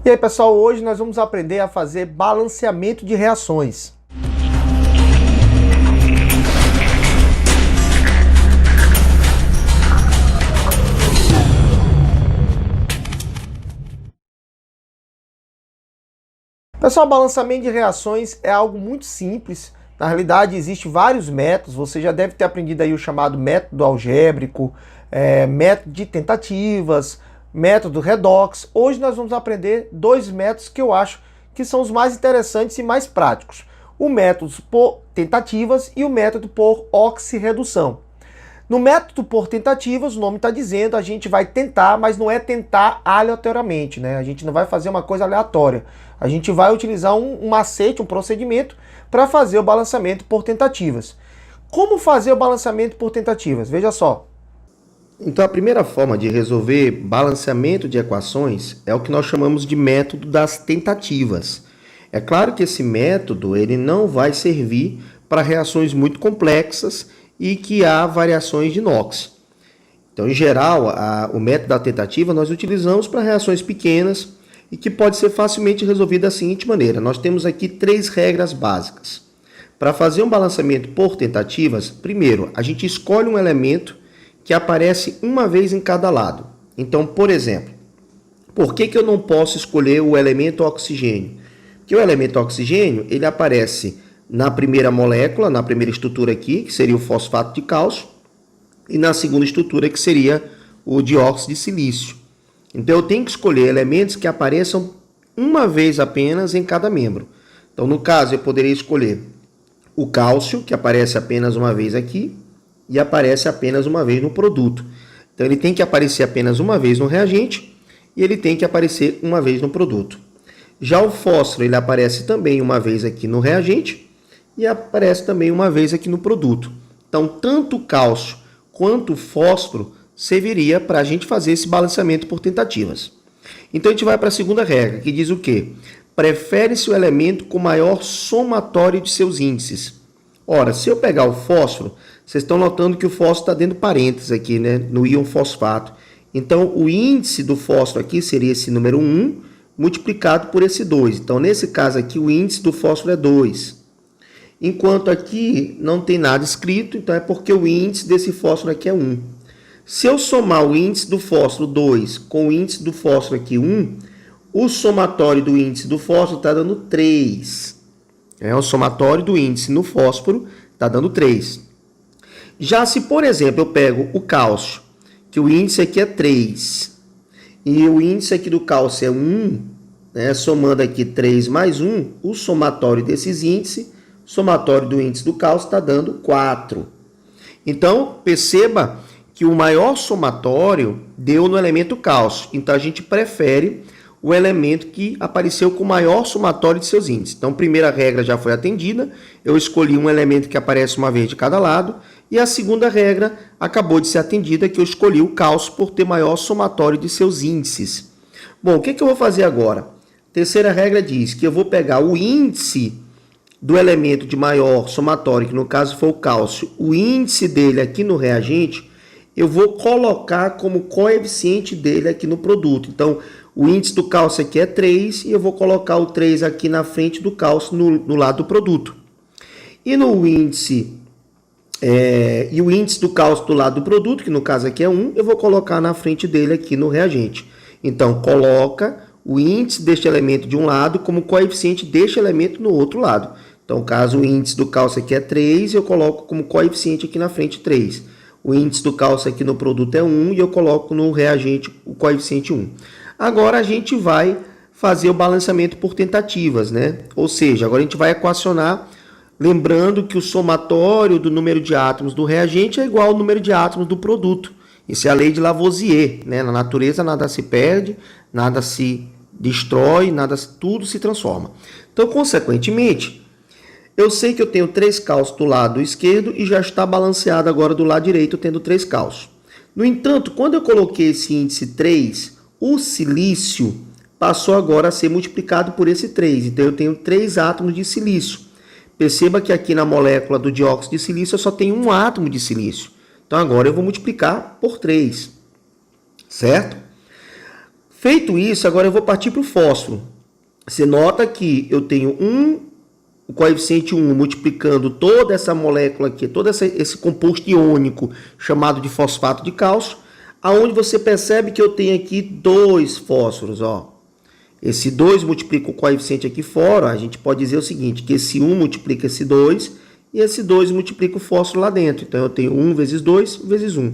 E aí pessoal, hoje nós vamos aprender a fazer balanceamento de reações. Pessoal, balanceamento de reações é algo muito simples. Na realidade, existem vários métodos. Você já deve ter aprendido aí o chamado método algébrico, método de tentativas, método redox. Hoje nós vamos aprender dois métodos que eu acho que são os mais interessantes e mais práticos. O método por tentativas e o método por oxirredução. No método por tentativas, o nome está dizendo, a gente vai tentar, mas não é tentar aleatoriamente, né? A gente não vai fazer uma coisa aleatória. A gente vai utilizar um macete, um procedimento para fazer o balanceamento por tentativas. Como fazer o balanceamento por tentativas? Veja só. Então a primeira forma de resolver balanceamento de equações é o que nós chamamos de método das tentativas. É claro que esse método ele não vai servir para reações muito complexas e que há variações de NOx. Então, em geral, o método da tentativa nós utilizamos para reações pequenas e que pode ser facilmente resolvido da seguinte maneira. Nós temos aqui três regras básicas. Para fazer um balanceamento por tentativas, primeiro, a gente escolhe um elemento que aparece uma vez em cada lado. Então, por exemplo, por que eu não posso escolher o elemento oxigênio? Porque o elemento oxigênio, ele aparece na primeira molécula, na primeira estrutura aqui, que seria o fosfato de cálcio, e na segunda estrutura, que seria o dióxido de silício. Então, eu tenho que escolher elementos que apareçam uma vez apenas em cada membro. Então, no caso, eu poderia escolher o cálcio, que aparece apenas uma vez aqui, e aparece apenas uma vez no produto. Então, ele tem que aparecer apenas uma vez no reagente, e ele tem que aparecer uma vez no produto. Já o fósforo, ele aparece também uma vez aqui no reagente, e aparece também uma vez aqui no produto. Então, tanto o cálcio quanto o fósforo serviria para a gente fazer esse balanceamento por tentativas. Então, a gente vai para a segunda regra, que diz o quê? Prefere-se o elemento com maior somatório de seus índices. Ora, se eu pegar o fósforo, vocês estão notando que o fósforo está dentro de parênteses aqui, né? No íon fosfato. Então, o índice do fósforo aqui seria esse número 1 multiplicado por esse 2. Então, nesse caso aqui, o índice do fósforo é 2. Enquanto aqui não tem nada escrito, então é porque o índice desse fósforo aqui é 1. Se eu somar o índice do fósforo 2 com o índice do fósforo aqui 1, o somatório do índice do fósforo está dando 3. O somatório do índice no fósforo está dando 3. Já se, por exemplo, eu pego o cálcio, que o índice aqui é 3, e o índice aqui do cálcio é 1, né, somando aqui 3 mais 1, o somatório desses índices, somatório do índice do cálcio está dando 4. Então, perceba que o maior somatório deu no elemento cálcio. Então, a gente prefere o elemento que apareceu com o maior somatório de seus índices. Então, a primeira regra já foi atendida. Eu escolhi um elemento que aparece uma vez de cada lado. E a segunda regra acabou de ser atendida, que eu escolhi o cálcio por ter maior somatório de seus índices. Bom, o que eu vou fazer agora? A terceira regra diz que eu vou pegar o índice do elemento de maior somatório, que no caso foi o cálcio, o índice dele aqui no reagente, eu vou colocar como coeficiente dele aqui no produto. Então, o índice do cálcio aqui é 3 e eu vou colocar o 3 aqui na frente do cálcio no lado do produto. E no índice, o índice do cálcio do lado do produto, que no caso aqui é 1, eu vou colocar na frente dele aqui no reagente. Então, coloca o índice deste elemento de um lado como coeficiente deste elemento no outro lado. Então, caso o índice do cálcio aqui é 3, eu coloco como coeficiente aqui na frente 3. O índice do cálcio aqui no produto é 1 e eu coloco no reagente o coeficiente 1. Agora a gente vai fazer o balanceamento por tentativas, né? Ou seja, agora a gente vai equacionar, lembrando que o somatório do número de átomos do reagente é igual ao número de átomos do produto. Isso é a lei de Lavoisier, né? Na natureza nada se perde, nada se destrói, tudo se transforma. Então, consequentemente, eu sei que eu tenho 3 cálcios do lado esquerdo e já está balanceado agora do lado direito, tendo 3 cálcios. No entanto, quando eu coloquei esse índice 3, o silício passou agora a ser multiplicado por esse 3. Então, eu tenho 3 átomos de silício. Perceba que aqui na molécula do dióxido de silício eu só tenho um átomo de silício. Então, agora eu vou multiplicar por 3. Certo? Feito isso, agora eu vou partir para o fósforo. Você nota que eu tenho o coeficiente 1 multiplicando toda essa molécula aqui, todo esse composto iônico chamado de fosfato de cálcio, aonde você percebe que eu tenho aqui 2 fósforos, ó. Esse 2 multiplica o coeficiente aqui fora, a gente pode dizer o seguinte, que esse 1 multiplica esse 2 e esse 2 multiplica o fósforo lá dentro. Então eu tenho 1 vezes 2 vezes 1.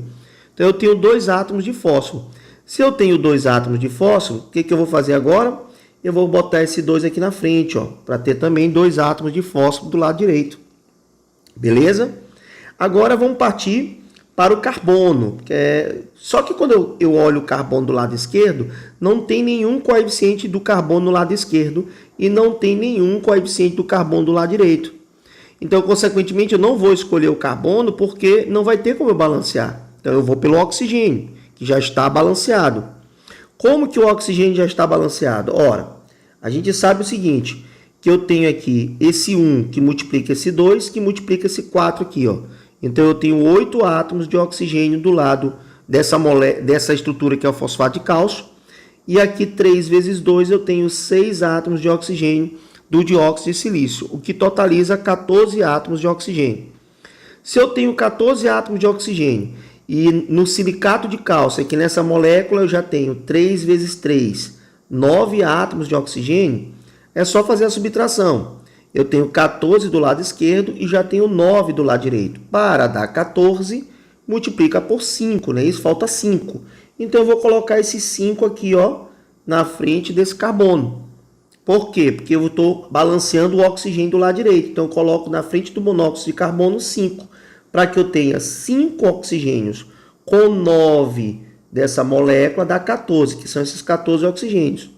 Então eu tenho 2 átomos de fósforo. Se eu tenho 2 átomos de fósforo, o que eu vou fazer agora? Eu vou botar esse 2 aqui na frente, ó, para ter também 2 átomos de fósforo do lado direito. Beleza? Agora vamos partir para o carbono. Só que quando eu olho o carbono do lado esquerdo, não tem nenhum coeficiente do carbono no lado esquerdo e não tem nenhum coeficiente do carbono do lado direito. Então, consequentemente, eu não vou escolher o carbono porque não vai ter como eu balancear. Então, eu vou pelo oxigênio, que já está balanceado. Como que o oxigênio já está balanceado? Ora, a gente sabe o seguinte, que eu tenho aqui esse 1 que multiplica esse 2, que multiplica esse 4 aqui, ó. Então, eu tenho 8 átomos de oxigênio do lado dessa estrutura que é o fosfato de cálcio. E aqui, 3 vezes 2, eu tenho 6 átomos de oxigênio do dióxido de silício, o que totaliza 14 átomos de oxigênio. Se eu tenho 14 átomos de oxigênio e no silicato de cálcio, aqui nessa molécula, eu já tenho 3 vezes 3, 9 átomos de oxigênio, é só fazer a subtração. Eu tenho 14 do lado esquerdo e já tenho 9 do lado direito. Para dar 14, multiplica por 5, né? Isso falta 5. Então, eu vou colocar esse 5 aqui, ó, na frente desse carbono. Por quê? Porque eu estou balanceando o oxigênio do lado direito. Então, eu coloco na frente do monóxido de carbono 5. Para que eu tenha 5 oxigênios com 9 dessa molécula, dá 14, que são esses 14 oxigênios.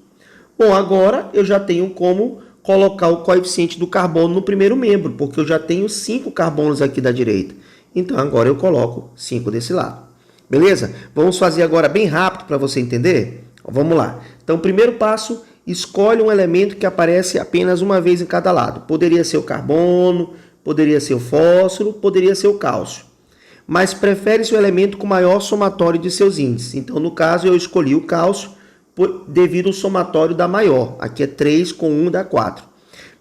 Bom, agora eu já tenho como colocar o coeficiente do carbono no primeiro membro, porque eu já tenho 5 carbonos aqui da direita. Então, agora eu coloco 5 desse lado. Beleza? Vamos fazer agora bem rápido para você entender? Vamos lá. Então, primeiro passo, escolhe um elemento que aparece apenas uma vez em cada lado. Poderia ser o carbono, poderia ser o fósforo, poderia ser o cálcio. Mas prefere-se o elemento com maior somatório de seus índices. Então, no caso, eu escolhi o cálcio devido ao somatório da maior. Aqui é 3 com 1 dá 4.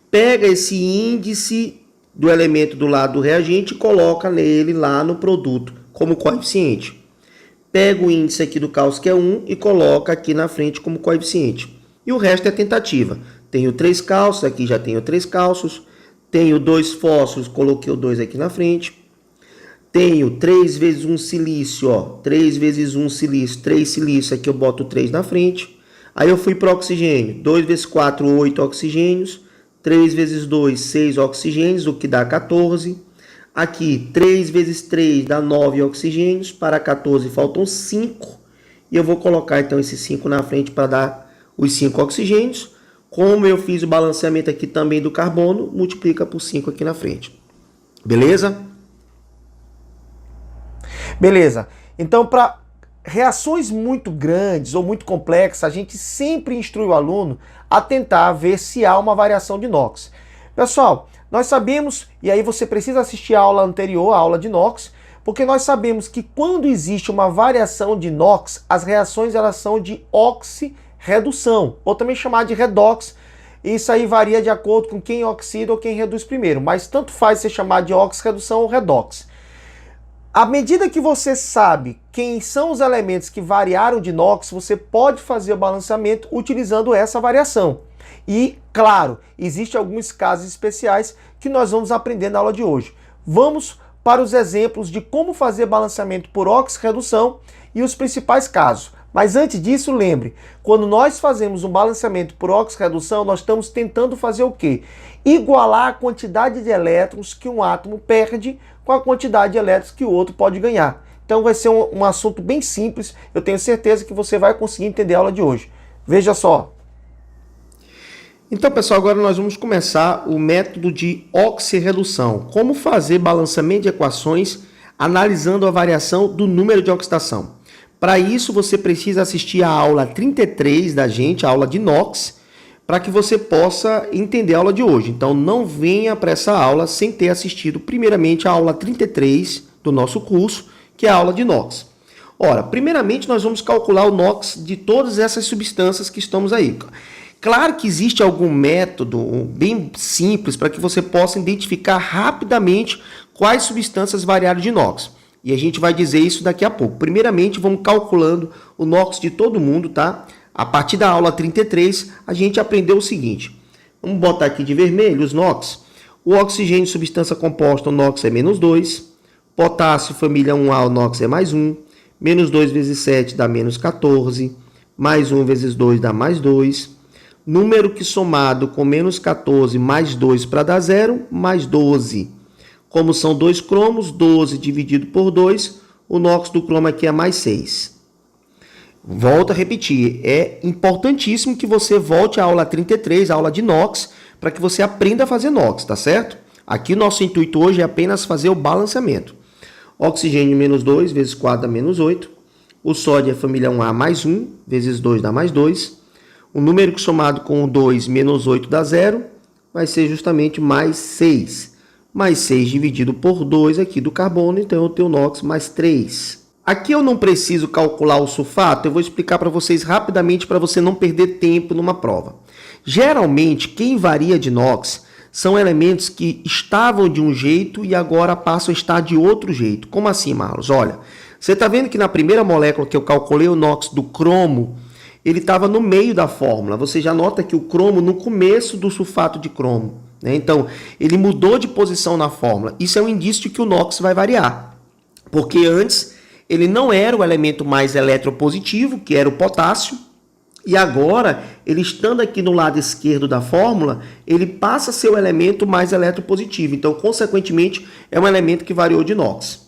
Pega esse índice do elemento do lado do reagente e coloca nele lá no produto como coeficiente. Pega o índice aqui do cálcio, que é 1, e coloca aqui na frente como coeficiente. E o resto é tentativa. Tenho 3 cálcios, aqui já tenho 3 cálcios. Tenho 2 fósforos, coloquei o 2 aqui na frente. Tenho 3 vezes 1 silício, ó. 3 vezes 1 silício, 3 silício, aqui eu boto 3 na frente. Aí eu fui para o oxigênio. 2 vezes 4, 8 oxigênios. 3 vezes 2, 6 oxigênios, o que dá 14. Aqui, 3 vezes 3 dá 9 oxigênios. Para 14 faltam 5. E eu vou colocar então esses 5 na frente para dar os 5 oxigênios. Como eu fiz o balanceamento aqui também do carbono, multiplica por 5 aqui na frente. Beleza? Beleza. Então, para reações muito grandes ou muito complexas, a gente sempre instrui o aluno a tentar ver se há uma variação de NOx. Pessoal, nós sabemos, e aí você precisa assistir a aula anterior, a aula de NOx, porque nós sabemos que quando existe uma variação de NOx, as reações elas são de oxirredução, ou também chamada de redox. Isso aí varia de acordo com quem oxida ou quem reduz primeiro, mas tanto faz ser chamado de oxirredução ou redox. À medida que você sabe quem são os elementos que variaram de NOx, você pode fazer o balanceamento utilizando essa variação. E, claro, existem alguns casos especiais que nós vamos aprender na aula de hoje. Vamos para os exemplos de como fazer balanceamento por oxirredução e os principais casos. Mas antes disso, lembre, quando nós fazemos um balanceamento por oxirredução, nós estamos tentando fazer o quê? Igualar a quantidade de elétrons que um átomo perde com a quantidade de elétrons que o outro pode ganhar. Então vai ser um assunto bem simples, eu tenho certeza que você vai conseguir entender a aula de hoje. Veja só. Então, pessoal, agora nós vamos começar o método de oxirredução. Como fazer balanceamento de equações analisando a variação do número de oxidação. Para isso, você precisa assistir a aula 33 da gente, a aula de NOx, para que você possa entender a aula de hoje. Então, não venha para essa aula sem ter assistido, primeiramente, a aula 33 do nosso curso, que é a aula de NOx. Ora, primeiramente nós vamos calcular o NOx de todas essas substâncias que estamos aí. Claro que existe algum método bem simples para que você possa identificar rapidamente quais substâncias variaram de NOx. E a gente vai dizer isso daqui a pouco. Primeiramente, vamos calculando o NOx de todo mundo, tá? A partir da aula 33, a gente aprendeu o seguinte. Vamos botar aqui de vermelho os NOx. O oxigênio, substância composta, o NOx é menos 2. Potássio, família 1A, o NOx é mais 1. Menos 2 vezes 7 dá menos 14. Mais 1 vezes 2 dá mais 2. Número que somado com menos 14 mais 2 para dar 0, mais 12. Como são dois cromos, 12 dividido por 2, o NOx do cromo aqui é mais 6. Volto a repetir, é importantíssimo que você volte à aula 33, a aula de NOx, para que você aprenda a fazer NOx, tá certo? Aqui o nosso intuito hoje é apenas fazer o balanceamento. Oxigênio menos 2 vezes 4 dá menos 8. O sódio é família 1A mais 1, vezes 2 dá mais 2. O número que somado com o 2 menos 8 dá 0, vai ser justamente mais 6. Mais 6 dividido por 2 aqui do carbono, então eu tenho o NOx mais 3. Aqui eu não preciso calcular o sulfato, eu vou explicar para vocês rapidamente para você não perder tempo numa prova. Geralmente, quem varia de NOx são elementos que estavam de um jeito e agora passam a estar de outro jeito. Como assim, Marlos? Olha, você está vendo que na primeira molécula que eu calculei o NOx do cromo, ele estava no meio da fórmula. Você já nota que o cromo no começo do sulfato de cromo, né? Então, ele mudou de posição na fórmula. Isso é um indício de que o NOx vai variar. Porque antes, ele não era o elemento mais eletropositivo, que era o potássio. E agora, ele estando aqui no lado esquerdo da fórmula, ele passa a ser o elemento mais eletropositivo. Então, consequentemente, é um elemento que variou de NOx.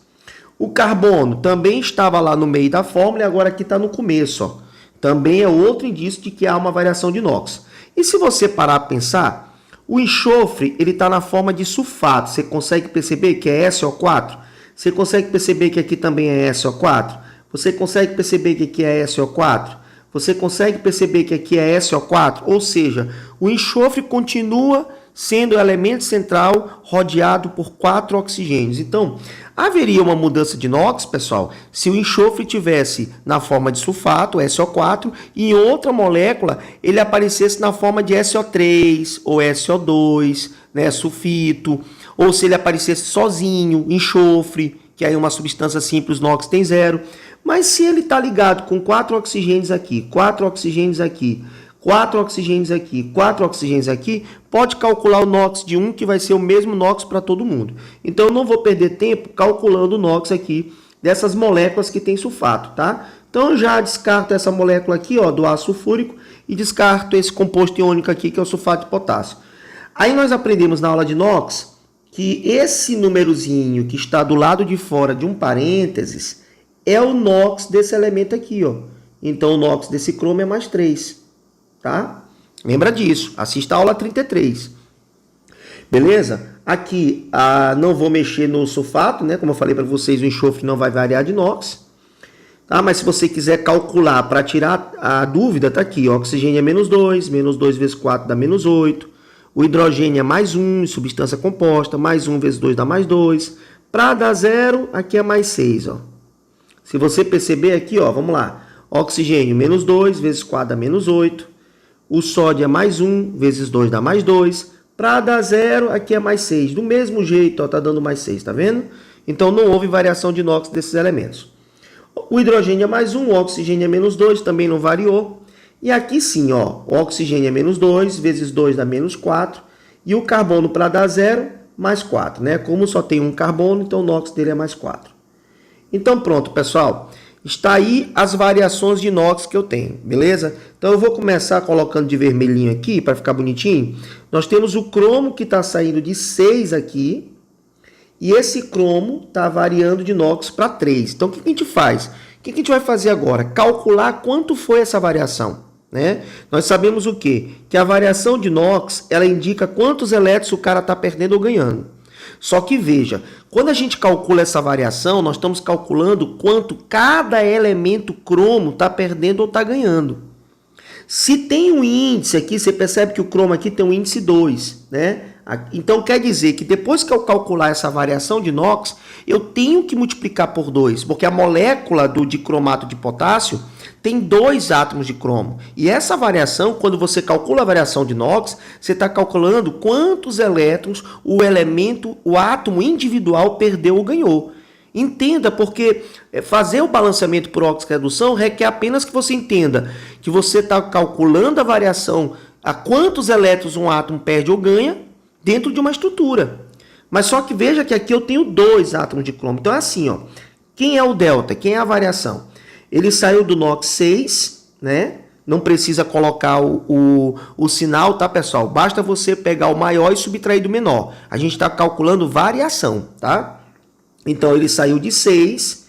O carbono também estava lá no meio da fórmula e agora aqui está no começo, ó. Também é outro indício de que há uma variação de NOx. E se você parar para pensar, o enxofre ele está na forma de sulfato. Você consegue perceber que é SO4? Você consegue perceber que aqui também é SO4? Você consegue perceber que aqui é SO4? Você consegue perceber que aqui é SO4? Ou seja, o enxofre continua sendo o elemento central rodeado por 4 oxigênios. Então, haveria uma mudança de NOx, pessoal, se o enxofre tivesse na forma de sulfato, SO4, e em outra molécula ele aparecesse na forma de SO3 ou SO2, né, sulfito, ou se ele aparecesse sozinho, enxofre, que aí é uma substância simples, NOx tem 0. Mas se ele está ligado com 4 oxigênios aqui, 4 oxigênios aqui, 4 oxigênios aqui, 4 oxigênios aqui, pode calcular o NOx de um, que vai ser o mesmo NOx para todo mundo. Então, eu não vou perder tempo calculando o NOx aqui dessas moléculas que tem sulfato, tá? Então, eu já descarto essa molécula aqui, ó, do ácido sulfúrico, e descarto esse composto iônico aqui, que é o sulfato de potássio. Aí, nós aprendemos na aula de NOx que esse númerozinho que está do lado de fora de um parênteses é o NOx desse elemento aqui, ó. Então, o NOx desse cromo é mais 3. Tá? Lembra disso, assista a aula 33. Beleza? Aqui, não vou mexer no sulfato, né? Como eu falei para vocês, o enxofre não vai variar de NOx. Tá? Mas se você quiser calcular para tirar a dúvida, tá aqui. O oxigênio é menos 2 vezes 4 dá menos 8. O hidrogênio é mais 1, substância composta, mais 1 vezes 2 dá mais 2. Para dar 0, aqui é mais 6, ó. Se você perceber aqui, ó, vamos lá. Oxigênio menos 2 vezes 4 dá menos 8. O sódio é mais 1, vezes 2 dá mais 2. Para dar 0, aqui é mais 6. Do mesmo jeito, está dando mais 6, tá vendo? Então, não houve variação de NOx desses elementos. O hidrogênio é mais 1, o oxigênio é menos 2, também não variou. E aqui sim, ó, o oxigênio é menos 2, vezes 2 dá menos 4. E o carbono, para dar 0, mais 4, né? Como só tem um carbono, então o NOx dele é mais 4. Então, pronto, pessoal. Está aí as variações de NOx que eu tenho, beleza? Então eu vou começar colocando de vermelhinho aqui para ficar bonitinho. Nós temos o cromo que está saindo de 6 aqui. E esse cromo está variando de NOx para 3. Então o que a gente faz? O que a gente vai fazer agora? Calcular quanto foi essa variação, né? Nós sabemos o quê? Que a variação de NOx, ela indica quantos elétrons o cara está perdendo ou ganhando. Só que veja, quando a gente calcula essa variação, nós estamos calculando quanto cada elemento cromo está perdendo ou está ganhando. Se tem um índice aqui, você percebe que o cromo aqui tem um índice 2, né? Então quer dizer que depois que eu calcular essa variação de NOx, eu tenho que multiplicar por 2, porque a molécula do dicromato de potássio tem 2 átomos de cromo. E essa variação, quando você calcula a variação de NOx, você está calculando quantos elétrons o átomo individual perdeu ou ganhou. Entenda, porque fazer o balanceamento por oxirredução requer apenas que você entenda que você está calculando a variação a quantos elétrons um átomo perde ou ganha dentro de uma estrutura. Mas só que veja que aqui eu tenho 2 átomos de cromo. Então é assim, ó. Quem é o delta? Quem é a variação? Ele saiu do NOx 6, né? Não precisa colocar o sinal, tá, pessoal? Basta você pegar o maior e subtrair do menor. A gente está calculando variação, tá? Então, ele saiu de 6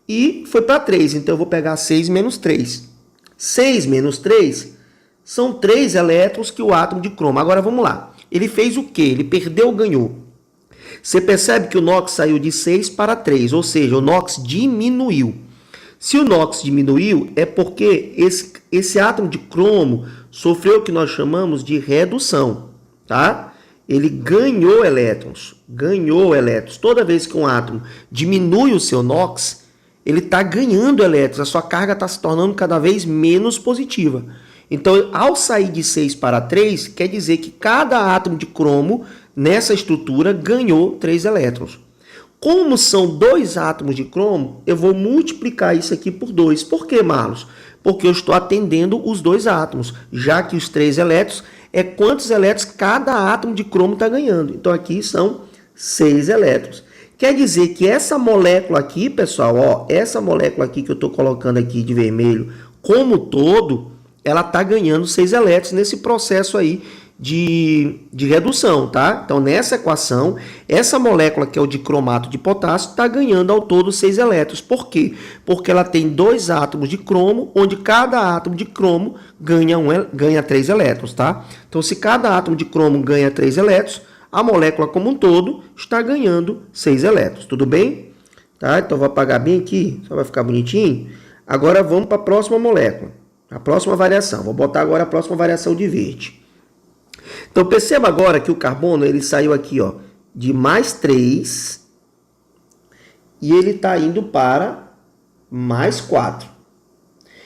e foi para 3. Então, eu vou pegar 6 menos 3. 6 menos 3 são 3 elétrons que o átomo de cromo. Agora, vamos lá. Ele fez o quê? Ele perdeu ou ganhou? Você percebe que o NOx saiu de 6 para 3, ou seja, o NOx diminuiu. Se o NOx diminuiu, é porque esse átomo de cromo sofreu o que nós chamamos de redução, tá? Ele ganhou elétrons. Toda vez que um átomo diminui o seu NOx, ele está ganhando elétrons. A sua carga está se tornando cada vez menos positiva. Então, ao sair de 6 para 3, quer dizer que cada átomo de cromo nessa estrutura ganhou 3 elétrons. Como são 2 átomos de cromo, eu vou multiplicar isso aqui por 2. Por quê, Marlos? Porque eu estou atendendo os 2 átomos, já que os 3 elétrons é quantos elétrons cada átomo de cromo está ganhando. Então, aqui são 6 elétrons. Quer dizer que essa molécula aqui, pessoal, ó, essa molécula aqui que eu estou colocando aqui de vermelho, como todo, ela está ganhando 6 elétrons nesse processo aí de redução, tá? Então, nessa equação, essa molécula que é o dicromato de potássio está ganhando ao todo 6 elétrons. Por quê? Porque ela tem 2 átomos de cromo, onde cada átomo de cromo ganha 3 elétrons, tá? Então, se cada átomo de cromo ganha 3 elétrons, a molécula como um todo está ganhando 6 elétrons, tudo bem? Tá? Então, vou apagar bem aqui, só vai ficar bonitinho. Agora, vamos para a próxima molécula, a próxima variação. Vou botar agora a próxima variação de verde. Então, perceba agora que o carbono ele saiu aqui, ó, de mais 3 e ele está indo para mais 4.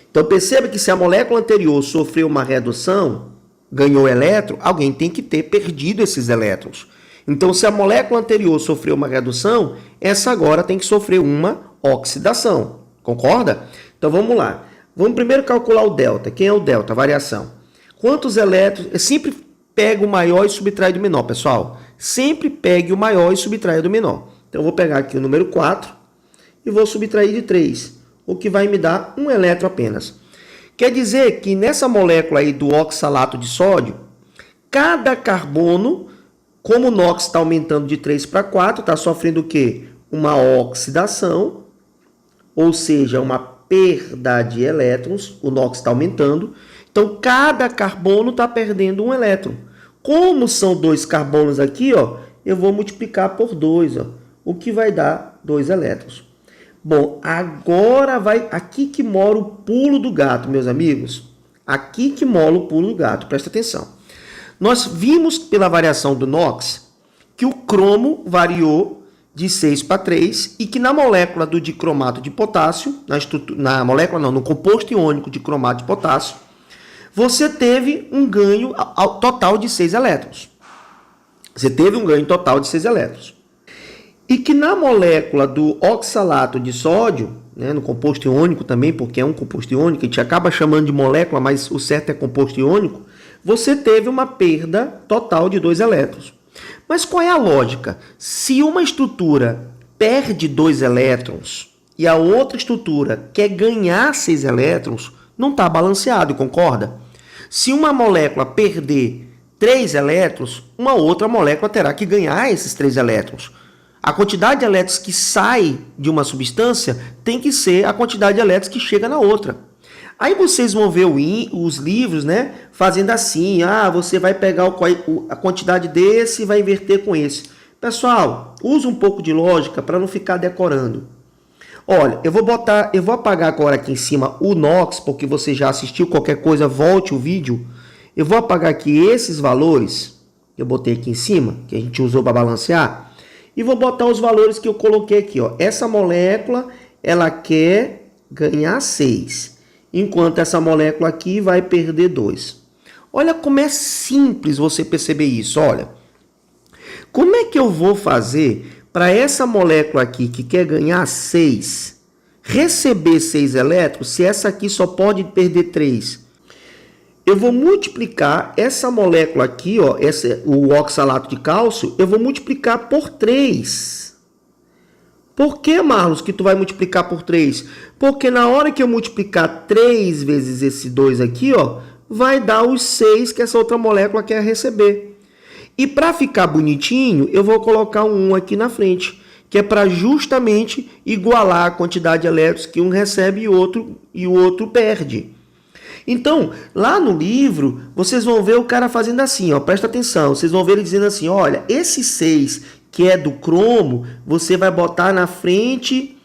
Então, perceba que se a molécula anterior sofreu uma redução, ganhou elétron, alguém tem que ter perdido esses elétrons. Então, se a molécula anterior sofreu uma redução, essa agora tem que sofrer uma oxidação. Concorda? Então, vamos lá. Vamos primeiro calcular o delta. Quem é o delta? A variação. Quantos elétrons... Eu sempre pego o maior e subtrai do menor, pessoal. Sempre pegue o maior e subtrai do menor. Então, eu vou pegar aqui o número 4 e vou subtrair de 3, o que vai me dar um elétron apenas. Quer dizer que nessa molécula aí do oxalato de sódio, cada carbono, como o NOx está aumentando de 3 para 4, está sofrendo o quê? Uma oxidação, ou seja, uma perda de elétrons, o NOx está aumentando. Então, cada carbono está perdendo um elétron. Como são 2 carbonos aqui, ó, eu vou multiplicar por 2, ó, o que vai dar 2 elétrons. Bom, agora vai... Aqui que mora o pulo do gato, meus amigos. Aqui que mora o pulo do gato, presta atenção. Nós vimos pela variação do NOx que o cromo variou de 6 para 3 e que na molécula do dicromato de potássio, no composto iônico de cromato de potássio, você teve um ganho total de 6 elétrons. Você teve um ganho total de 6 elétrons. E que na molécula do oxalato de sódio, né, no composto iônico também, porque é um composto iônico, a gente acaba chamando de molécula, mas o certo é composto iônico, você teve uma perda total de 2 elétrons. Mas qual é a lógica? Se uma estrutura perde 2 elétrons e a outra estrutura quer ganhar 6 elétrons, não está balanceado, concorda? Se uma molécula perder 3 elétrons, uma outra molécula terá que ganhar esses 3 elétrons. A quantidade de elétrons que sai de uma substância tem que ser a quantidade de elétrons que chega na outra. Aí vocês vão ver os livros, né, fazendo assim, você vai pegar a quantidade desse e vai inverter com esse. Pessoal, use um pouco de lógica para não ficar decorando. Olha, eu vou apagar agora aqui em cima o NOx, porque você já assistiu, qualquer coisa, volte o vídeo. Eu vou apagar aqui esses valores que eu botei aqui em cima, que a gente usou para balancear, e vou botar os valores que eu coloquei aqui, ó. Essa molécula, ela quer ganhar 6, enquanto essa molécula aqui vai perder 2. Olha como é simples você perceber isso, olha. Como é que eu vou fazer para essa molécula aqui que quer ganhar 6, receber 6 elétrons, se essa aqui só pode perder 3? Eu vou multiplicar essa molécula aqui, ó, o oxalato de cálcio, eu vou multiplicar por 3. Por que, Marlos, que tu vai multiplicar por 3? Porque na hora que eu multiplicar 3 vezes esse 2 aqui, ó, vai dar os 6 que essa outra molécula quer receber. E para ficar bonitinho, eu vou colocar um 1 aqui na frente, que é para justamente igualar a quantidade de elétrons que um recebe e o outro perde. Então, lá no livro, vocês vão ver o cara fazendo assim, ó, presta atenção, vocês vão ver ele dizendo assim, olha, esse 6 que é do cromo, você vai botar na frente.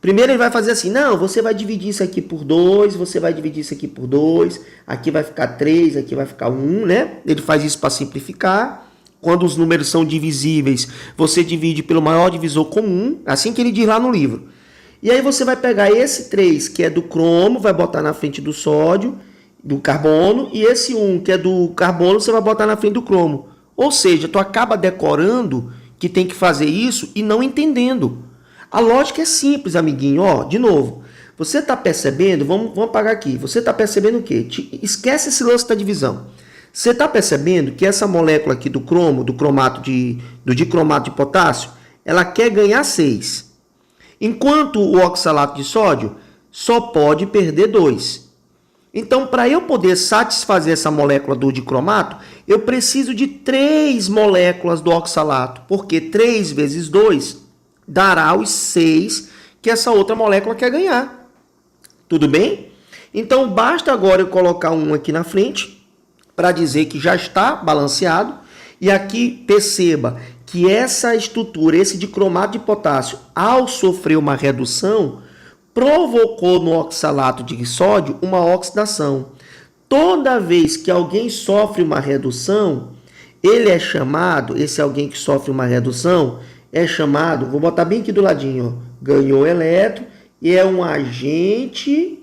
Primeiro ele vai fazer assim, não, você vai dividir isso aqui por 2, você vai dividir isso aqui por 2, aqui vai ficar 3, aqui vai ficar 1, né? Ele faz isso para simplificar. Quando os números são divisíveis, você divide pelo maior divisor comum, assim que ele diz lá no livro. E aí você vai pegar esse 3, que é do cromo, vai botar na frente do sódio, do carbono, e esse 1, que é do carbono, você vai botar na frente do cromo. Ou seja, tu acaba decorando que tem que fazer isso e não entendendo. A lógica é simples, amiguinho. Ó, de novo, você está percebendo, vamos apagar aqui, você está percebendo o quê? Esquece esse lance da divisão. Você está percebendo que essa molécula aqui do cromo, do dicromato de potássio, ela quer ganhar 6. Enquanto o oxalato de sódio só pode perder 2. Então, para eu poder satisfazer essa molécula do dicromato, eu preciso de 3 moléculas do oxalato, porque 3 vezes 2 dará os 6 que essa outra molécula quer ganhar. Tudo bem? Então, basta agora eu colocar um aqui na frente, para dizer que já está balanceado. E aqui perceba que essa estrutura, esse dicromato de potássio, ao sofrer uma redução, provocou no oxalato de sódio uma oxidação. Toda vez que alguém sofre uma redução, ele é chamado, esse alguém que sofre uma redução, é chamado, vou botar bem aqui do ladinho, ó, ganhou elétron e é um agente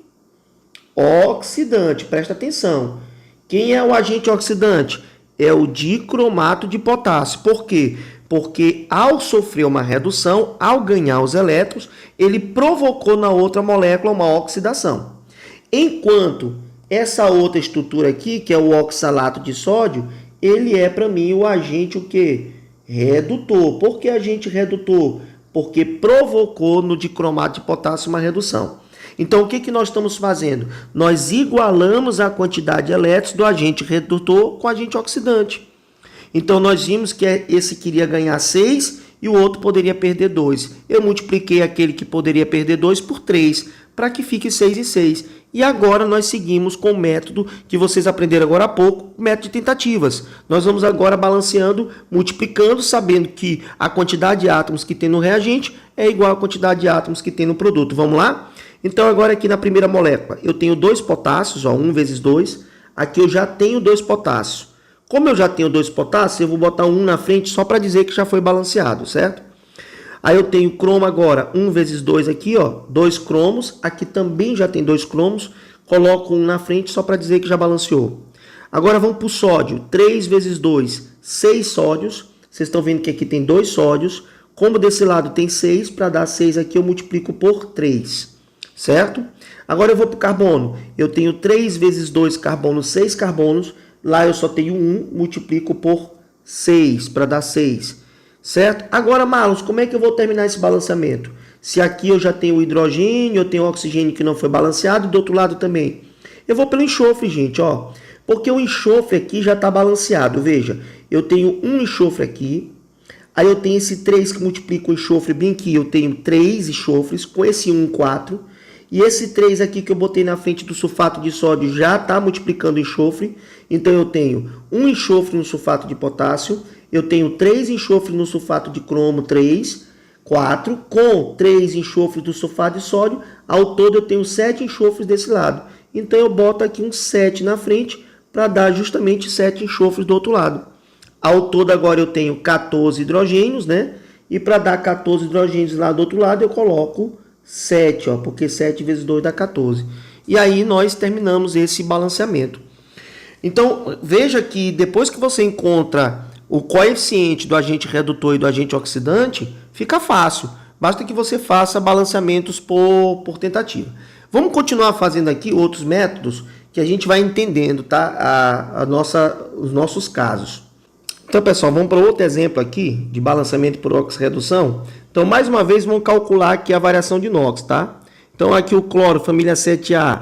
oxidante. Presta atenção. Quem é o agente oxidante? É o dicromato de potássio. Por quê? Porque ao sofrer uma redução, ao ganhar os elétrons, ele provocou na outra molécula uma oxidação. Enquanto essa outra estrutura aqui, que é o oxalato de sódio, ele é para mim o agente o quê? Redutor. Por que agente redutor? Porque provocou no dicromato de potássio uma redução. Então, o que nós estamos fazendo? Nós igualamos a quantidade de elétrons do agente redutor com o agente oxidante. Então, nós vimos que esse queria ganhar 6 e o outro poderia perder 2. Eu multipliquei aquele que poderia perder 2 por 3, para que fique 6 e 6. E agora nós seguimos com o método que vocês aprenderam agora há pouco, o método de tentativas. Nós vamos agora balanceando, multiplicando, sabendo que a quantidade de átomos que tem no reagente é igual à quantidade de átomos que tem no produto. Vamos lá? Então, agora aqui na primeira molécula, eu tenho 2 potássios, ó, 1 vezes 2. Aqui eu já tenho 2 potássios. Como eu já tenho 2 potássios, eu vou botar 1 na frente só para dizer que já foi balanceado, certo? Aí eu tenho cromo agora, 1 vezes 2 aqui, ó, 2 cromos. Aqui também já tem 2 cromos. Coloco 1 na frente só para dizer que já balanceou. Agora vamos para o sódio. 3 vezes 2, 6 sódios. Vocês estão vendo que aqui tem 2 sódios. Como desse lado tem 6, para dar 6 aqui eu multiplico por 3. Certo? Agora eu vou para o carbono. Eu tenho 3 vezes 2 carbonos, 6 carbonos. Lá eu só tenho 1, multiplico por 6 para dar 6. Certo? Agora, Marlos, como é que eu vou terminar esse balanceamento? Se aqui eu já tenho o hidrogênio, eu tenho o oxigênio que não foi balanceado, e do outro lado também. Eu vou pelo enxofre, gente, ó. Porque o enxofre aqui já está balanceado. Veja, eu tenho um enxofre aqui. Aí eu tenho esse 3 que multiplica o enxofre bem aqui. Eu tenho 3 enxofres, com esse 1, 4. E esse 3 aqui que eu botei na frente do sulfato de sódio já está multiplicando o enxofre. Então eu tenho um enxofre no sulfato de potássio. Eu tenho 3 enxofres no sulfato de cromo, 3. 4 com 3 enxofres do sulfato de sódio. Ao todo eu tenho 7 enxofres desse lado. Então eu boto aqui um 7 na frente para dar justamente 7 enxofres do outro lado. Ao todo agora eu tenho 14 hidrogênios, né? E para dar 14 hidrogênios lá do outro lado eu coloco 7, ó, porque 7 vezes 2 dá 14. E aí nós terminamos esse balanceamento. Então veja que depois que você encontra o coeficiente do agente redutor e do agente oxidante, fica fácil. Basta que você faça balanceamentos por tentativa. Vamos continuar fazendo aqui outros métodos que a gente vai entendendo, tá? Os nossos casos. Então, pessoal, vamos para outro exemplo aqui de balanceamento por oxirredução. Então, mais uma vez, vamos calcular aqui a variação de NOx, tá? Então, aqui o cloro, família 7A,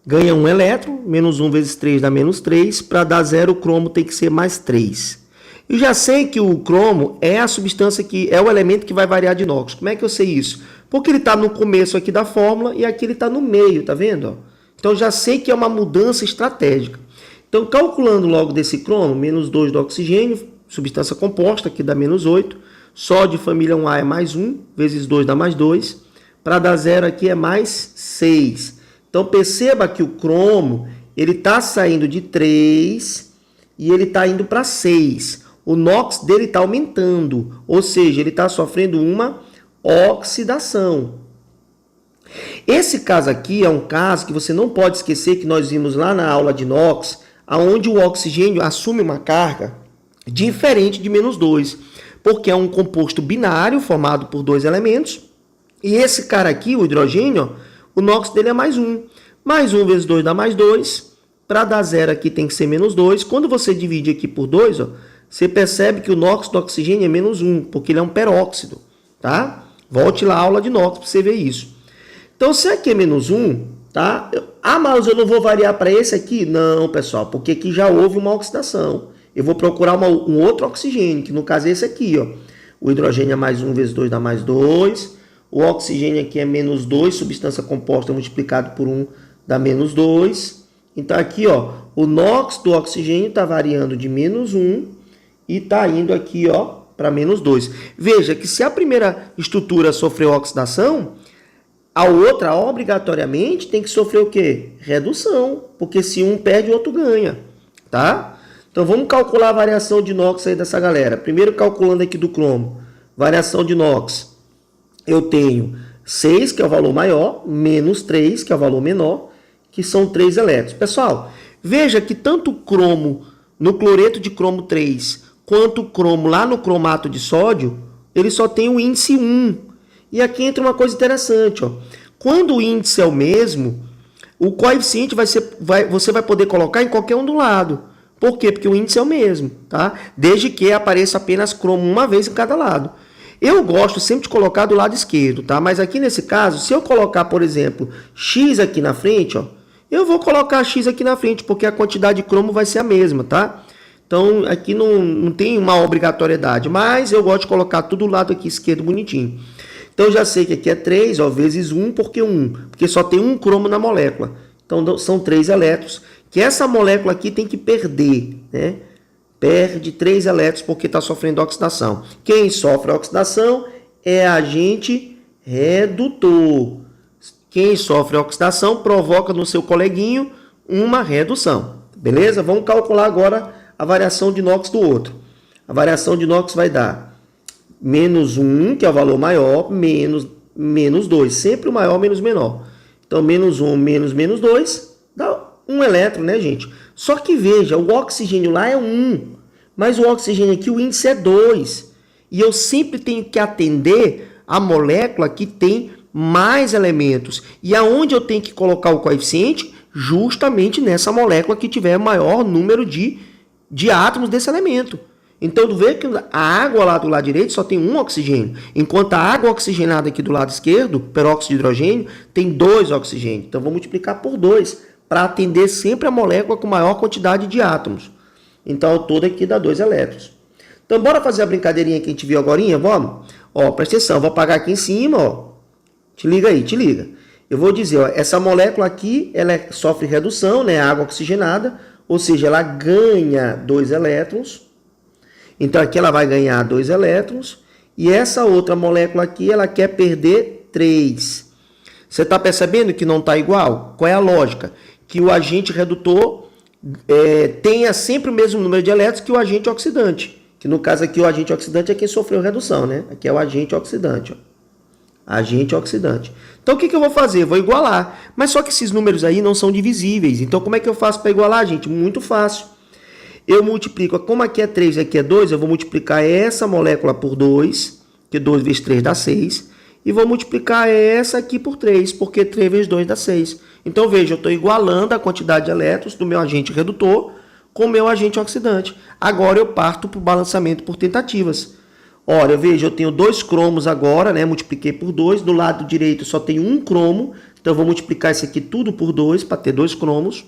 ganha 1 elétron, menos 1 vezes 3 dá menos 3. Para dar 0, o cromo tem que ser mais 3. Eu já sei que o cromo é a substância que é o elemento que vai variar de NOx. Como é que eu sei isso? Porque ele está no começo aqui da fórmula e aqui ele está no meio, tá vendo? Então, já sei que é uma mudança estratégica. Então, calculando logo desse cromo, menos 2 do oxigênio, substância composta, que dá menos 8. Sódio família 1A é mais 1, vezes 2 dá mais 2. Para dar 0 aqui é mais 6. Então, perceba que o cromo ele está saindo de 3 e ele está indo para 6. O NOx dele está aumentando, ou seja, ele está sofrendo uma oxidação. Esse caso aqui é um caso que você não pode esquecer que nós vimos lá na aula de NOx, onde o oxigênio assume uma carga diferente de menos 2, porque é um composto binário formado por 2 elementos, e esse cara aqui, o hidrogênio, o NOx dele é mais 1. Mais 1 vezes 2 dá mais 2. Para dar 0 aqui tem que ser menos 2. Quando você divide aqui por 2, ó, você percebe que o NOx do oxigênio é menos 1, porque ele é um peróxido. Tá? Volte lá à aula de NOx para você ver isso. Então, se aqui é menos 1, tá? Mas eu não vou variar para esse aqui? Não, pessoal, porque aqui já houve uma oxidação. Eu vou procurar um outro oxigênio, que no caso é esse aqui, ó. O hidrogênio é mais 1 vezes 2 dá mais 2. O oxigênio aqui é menos 2, substância composta multiplicado por 1 dá menos 2. Então aqui, ó, o NOx do oxigênio está variando de menos 1 e está indo aqui, ó, para menos 2. Veja que se a primeira estrutura sofreu oxidação, a outra obrigatoriamente tem que sofrer o quê? Redução, porque se um perde, o outro ganha, tá? Então vamos calcular a variação de NOx aí dessa galera. Primeiro calculando aqui do cromo, variação de NOx. Eu tenho 6, que é o valor maior, menos 3, que é o valor menor, que são 3 elétrons. Pessoal, veja que tanto o cromo no cloreto de cromo 3, quanto o cromo lá no cromato de sódio, ele só tem o índice 1. E aqui entra uma coisa interessante, ó. Quando o índice é o mesmo, o coeficiente você vai poder colocar em qualquer um do lado. Por quê? Porque o índice é o mesmo, tá? Desde que apareça apenas cromo uma vez em cada lado. Eu gosto sempre de colocar do lado esquerdo, tá? Mas aqui nesse caso, se eu colocar, por exemplo, X aqui na frente, ó, eu vou colocar X aqui na frente, porque a quantidade de cromo vai ser a mesma, tá? Então, aqui não tem uma obrigatoriedade, mas eu gosto de colocar tudo do lado aqui esquerdo bonitinho. Então, eu já sei que aqui é 3, ó, vezes 1, porque 1, porque só tem um cromo na molécula. Então, são 3 elétrons, que essa molécula aqui tem que perder, né? Perde 3 elétrons porque está sofrendo oxidação. Quem sofre oxidação é agente redutor. Quem sofre oxidação provoca no seu coleguinho uma redução. Beleza? Vamos calcular agora a variação de NOx do outro. A variação de NOx vai dar menos 1, que é o valor maior, menos 2. Sempre o maior menos o menor. Então, menos 1 menos 2 dá 1 elétron, né, gente? Só que veja, o oxigênio lá é 1, mas o oxigênio aqui, o índice é 2. E eu sempre tenho que atender a molécula que tem mais elementos. E aonde eu tenho que colocar o coeficiente? Justamente nessa molécula que tiver maior número de átomos desse elemento. Então, tu vê que a água lá do lado direito só tem um oxigênio, enquanto a água oxigenada aqui do lado esquerdo, peróxido de hidrogênio, tem 2 oxigênios. Então, vou multiplicar por 2 para atender sempre a molécula com maior quantidade de átomos. Então, todo aqui dá 2 elétrons. Então, bora fazer a brincadeirinha que a gente viu agora? Vamos? Ó, presta atenção, vou apagar aqui em cima, ó. Te liga aí, te liga. Eu vou dizer, ó, essa molécula aqui, ela sofre redução, né? Água oxigenada, ou seja, ela ganha 2 elétrons. Então, aqui ela vai ganhar 2 elétrons. e essa outra molécula aqui, ela quer perder 3. Você está percebendo que não está igual? Qual é a lógica? Que o agente redutor tenha sempre o mesmo número de elétrons que o agente oxidante. Que no caso aqui o agente oxidante é quem sofreu redução, né? Aqui é o agente oxidante, ó. Agente oxidante. Então o que eu vou fazer? Eu vou igualar. Mas só que esses números aí não são divisíveis. Então como é que eu faço para igualar, gente? Muito fácil. Eu multiplico, como aqui é 3 e aqui é 2, eu vou multiplicar essa molécula por 2, que 2 vezes 3 dá 6. E vou multiplicar essa aqui por 3, porque 3 vezes 2 dá 6. Então veja, eu estou igualando a quantidade de elétrons do meu agente redutor com o meu agente oxidante. Agora eu parto para o balanceamento por tentativas. Olha, veja, eu tenho 2 cromos agora, né? Multipliquei por 2. Do lado direito só tenho 1 cromo. Então eu vou multiplicar isso aqui tudo por 2 para ter 2 cromos.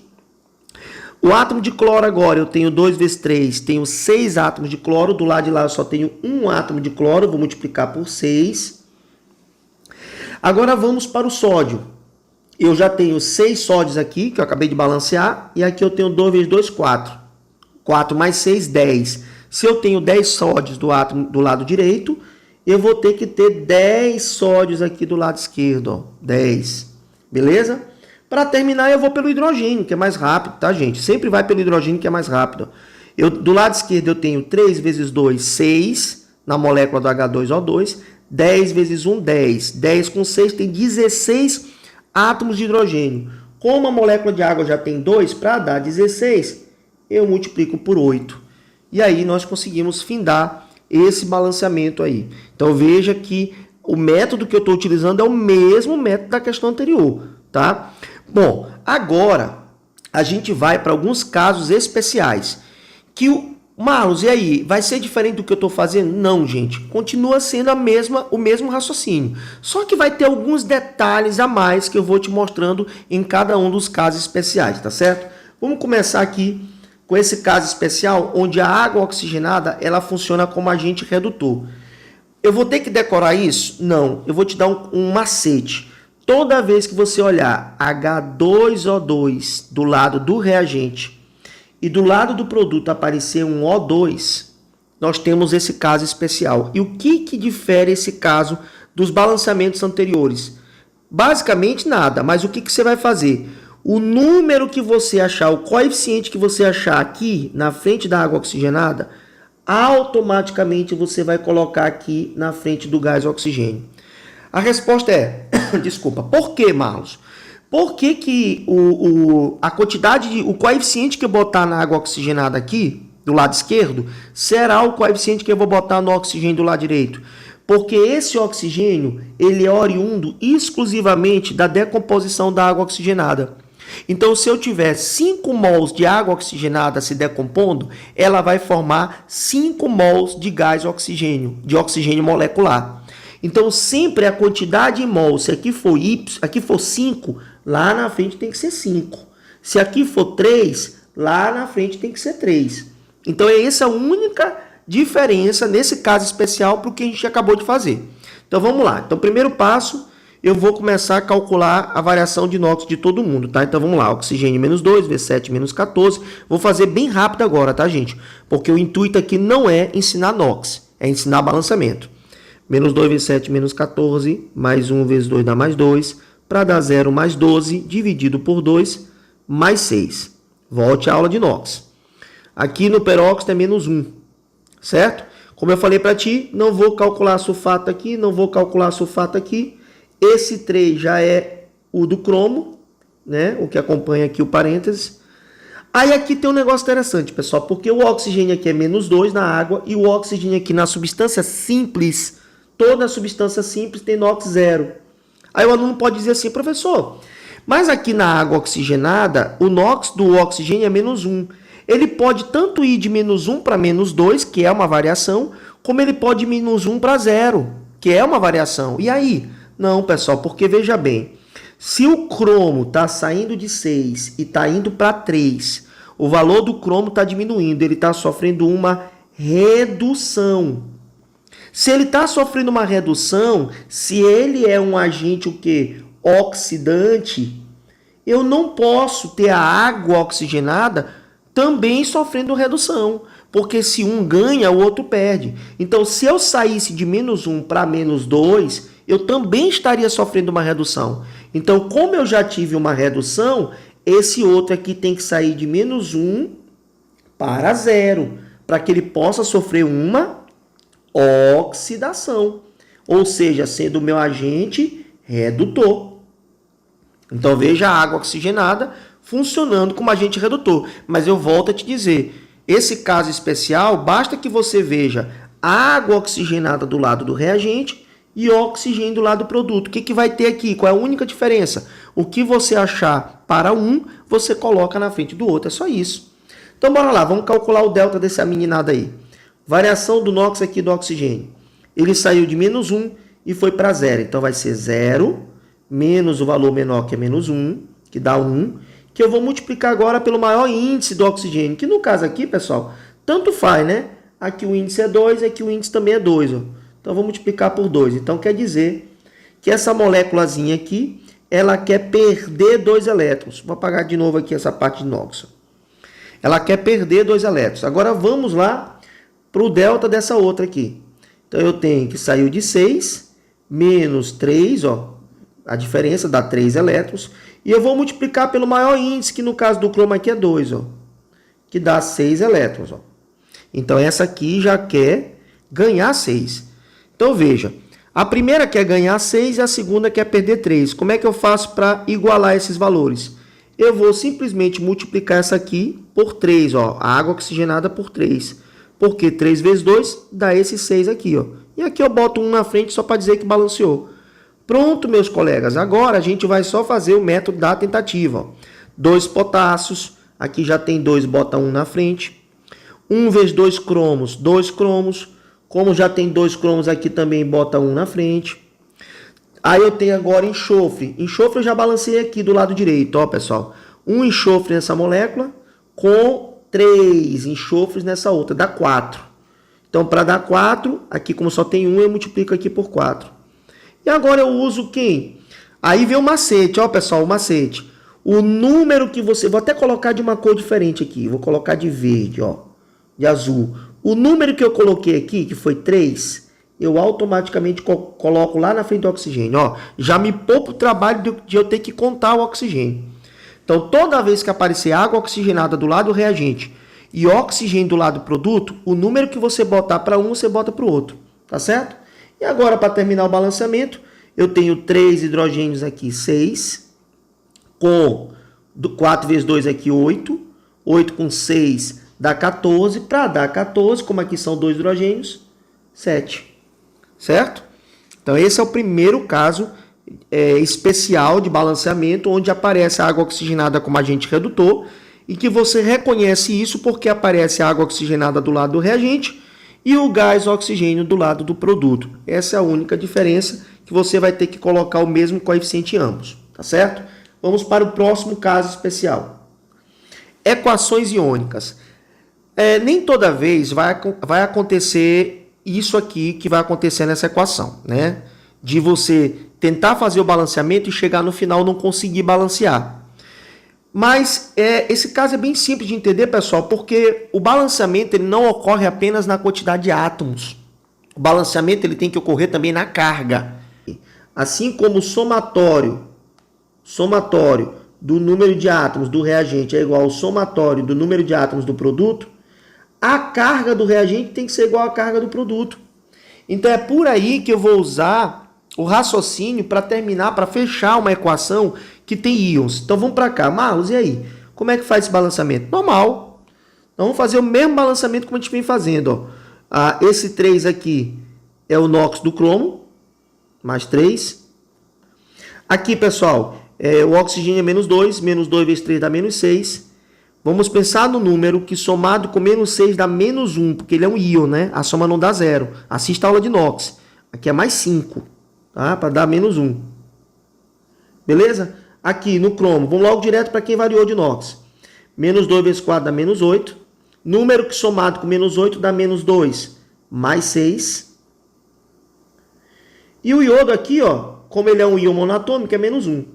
O átomo de cloro agora, eu tenho 2 vezes 3, tenho 6 átomos de cloro. Do lado de lá eu só tenho 1 átomo de cloro, vou multiplicar por 6. Agora vamos para o sódio. Eu já tenho 6 sódios aqui, que eu acabei de balancear. E aqui eu tenho 2 vezes 2, 4. 4 mais 6, 10. Se eu tenho 10 sódios do átomo do lado direito, eu vou ter que ter 10 sódios aqui do lado esquerdo. Ó. 10. Beleza? Para terminar, eu vou pelo hidrogênio, que é mais rápido, tá, gente? Sempre vai pelo hidrogênio, que é mais rápido. Do lado esquerdo, eu tenho 3 vezes 2, 6, na molécula do H2O2. 10 vezes 1, 10. 10 com 6 tem 16 átomos de hidrogênio. Como a molécula de água já tem 2, para dar 16, eu multiplico por 8. E aí nós conseguimos findar esse balanceamento aí. Então veja que o método que eu estou utilizando é o mesmo método da questão anterior, tá? Bom, agora a gente vai para alguns casos especiais. Marlos, e aí? Vai ser diferente do que eu estou fazendo? Não, gente. Continua sendo o mesmo raciocínio. Só que vai ter alguns detalhes a mais que eu vou te mostrando em cada um dos casos especiais, tá certo? Vamos começar aqui com esse caso especial, onde a água oxigenada ela funciona como agente redutor. Eu vou ter que decorar isso? Não. Eu vou te dar um macete. Toda vez que você olhar H2O2 do lado do reagente e do lado do produto aparecer um O2, nós temos esse caso especial. E o que difere esse caso dos balanceamentos anteriores? Basicamente nada, mas o que você vai fazer? O número que você achar, o coeficiente que você achar aqui na frente da água oxigenada, automaticamente você vai colocar aqui na frente do gás oxigênio. A resposta é, desculpa, por que, Marlos? Por que a quantidade, o coeficiente que eu botar na água oxigenada aqui, do lado esquerdo, será o coeficiente que eu vou botar no oxigênio do lado direito? Porque esse oxigênio, ele é oriundo exclusivamente da decomposição da água oxigenada. Então, se eu tiver 5 mols de água oxigenada se decompondo, ela vai formar 5 mols de gás oxigênio, de oxigênio molecular. Então, sempre a quantidade em mol, se aqui for Y, aqui for 5, lá na frente tem que ser 5. Se aqui for 3, lá na frente tem que ser 3. Então, é essa a única diferença nesse caso especial para o que a gente acabou de fazer. Então, vamos lá. Então, primeiro passo, eu vou começar a calcular a variação de NOx de todo mundo, tá? Então, vamos lá. Oxigênio menos 2, V7 menos 14. Vou fazer bem rápido agora, tá, gente? Porque o intuito aqui não é ensinar NOx, é ensinar balanceamento. Menos 2 vezes 7 menos 14, mais 1 vezes 2 dá mais 2, para dar 0 mais 12, dividido por 2, mais 6. Volte à aula de NOx. Aqui no peróxido é menos 1, certo? Como eu falei para ti, não vou calcular sulfato aqui, não vou calcular sulfato aqui. Esse 3 já é o do cromo, né? O que acompanha aqui o parênteses. Aí aqui tem um negócio interessante, pessoal, porque o oxigênio aqui é menos 2 na água e o oxigênio aqui na substância simples, toda substância simples tem NOx 0. Aí o aluno pode dizer assim, professor, mas aqui na água oxigenada, o NOx do oxigênio é menos 1. Ele pode tanto ir de menos 1 para menos 2, que é uma variação, como ele pode de menos 1 para 0, que é uma variação. E aí? Não, pessoal, porque veja bem, se o cromo está saindo de 6 e está indo para 3, o valor do cromo está diminuindo, ele está sofrendo uma redução. Se ele está sofrendo uma redução, se ele é um agente o quê? Oxidante, eu não posso ter a água oxigenada também sofrendo redução. Porque se um ganha, o outro perde. Então, se eu saísse de -1 para -2, eu também estaria sofrendo uma redução. Então, como eu já tive uma redução, esse outro aqui tem que sair de -1 para 0, para que ele possa sofrer uma oxidação. Ou seja, sendo o meu agente redutor. Então, veja a água oxigenada funcionando como agente redutor. Mas eu volto a te dizer, esse caso especial, basta que você veja água oxigenada do lado do reagente e oxigênio do lado do produto. O que vai ter aqui? Qual é a única diferença? O que você achar para um, você coloca na frente do outro. É só isso. Então, bora lá. Vamos calcular o delta dessa meninada aí. Variação do NOx aqui do oxigênio. Ele saiu de -1 e foi para 0. Então, vai ser 0 menos o valor menor, que é -1, que dá 1, que eu vou multiplicar agora pelo maior índice do oxigênio, que no caso aqui, pessoal, tanto faz, né? Aqui o índice é 2, aqui o índice também é 2. Ó. Então, eu vou multiplicar por 2. Então, quer dizer que essa moléculazinha aqui, ela quer perder 2 elétrons. Vou apagar de novo aqui essa parte de NOx. Ela quer perder 2 elétrons. Agora, vamos lá para o delta dessa outra aqui. Então, eu tenho que saiu de 6 menos 3, ó, a diferença dá 3 elétrons. E eu vou multiplicar pelo maior índice, que no caso do cromo aqui é 2, ó, que dá 6 elétrons. Ó. Então, essa aqui já quer ganhar 6. Então, veja, a primeira quer ganhar 6 e a segunda quer perder 3. Como é que eu faço para igualar esses valores? Eu vou simplesmente multiplicar essa aqui por 3, ó, a água oxigenada por 3. Porque 3 vezes 2 dá esse 6 aqui, ó. E aqui eu boto 1 na frente só para dizer que balanceou. Pronto, meus colegas. Agora a gente vai só fazer o método da tentativa. Ó. 2 potássios. Aqui já tem 2, bota 1 na frente. 1 vezes 2 cromos, 2 cromos. Como já tem 2 cromos aqui também, bota 1 na frente. Aí eu tenho agora enxofre. Enxofre eu já balancei aqui do lado direito, ó, pessoal. 1 enxofre nessa molécula com 3 enxofres nessa outra, dá 4. Então, para dar 4, aqui como só tem 1, eu multiplico aqui por 4. E agora eu uso quem? Aí vem o macete, ó, pessoal, o macete. O número que você... Vou até colocar de uma cor diferente aqui. Vou colocar de verde, ó, de azul. O número que eu coloquei aqui, que foi 3, eu automaticamente coloco lá na frente do oxigênio, ó. Já me poupa o trabalho de eu ter que contar o oxigênio. Então, toda vez que aparecer água oxigenada do lado do reagente e oxigênio do lado do produto, o número que você botar para um, você bota para o outro, tá certo? E agora, para terminar o balanceamento, eu tenho 3 hidrogênios aqui, 6, com 4 vezes 2 aqui, 8, 8 com 6 dá 14, para dar 14, como aqui são 2 hidrogênios, 7, certo? Então, esse é o primeiro caso especial de balanceamento, onde aparece a água oxigenada como agente redutor, e que você reconhece isso porque aparece a água oxigenada do lado do reagente, e o gás oxigênio do lado do produto. Essa é a única diferença, que você vai ter que colocar o mesmo coeficiente em ambos, tá certo? Vamos para o próximo caso especial. Equações iônicas. Nem toda vez vai acontecer isso aqui que vai acontecer nessa equação, né? De você tentar fazer o balanceamento e chegar no final não conseguir balancear. Mas esse caso é bem simples de entender, pessoal, porque o balanceamento ele não ocorre apenas na quantidade de átomos. O balanceamento ele tem que ocorrer também na carga. Assim como o somatório do número de átomos do reagente é igual ao somatório do número de átomos do produto, a carga do reagente tem que ser igual à carga do produto. Então é por aí que eu vou usar o raciocínio para terminar, para fechar uma equação que tem íons. Então vamos para cá. Marlos, e aí? Como é que faz esse balanceamento? Normal. Então vamos fazer o mesmo balanceamento como a gente vem fazendo. Ó. Esse 3 aqui é o NOx do cromo, mais 3. Aqui, pessoal, o oxigênio é -2. -2 vezes 3 dá -6. Vamos pensar no número que somado com -6 dá -1, porque ele é um íon, né? A soma não dá 0. Assista a aula de NOx. Aqui é mais 5, tá? Para dar -1. Beleza? Aqui no cromo, vamos logo direto para quem variou de NOx. -2 vezes 4 dá -8. Número que somado com -8 dá -2, mais 6. E o iodo aqui, ó, como ele é um íon monatômico, é -1.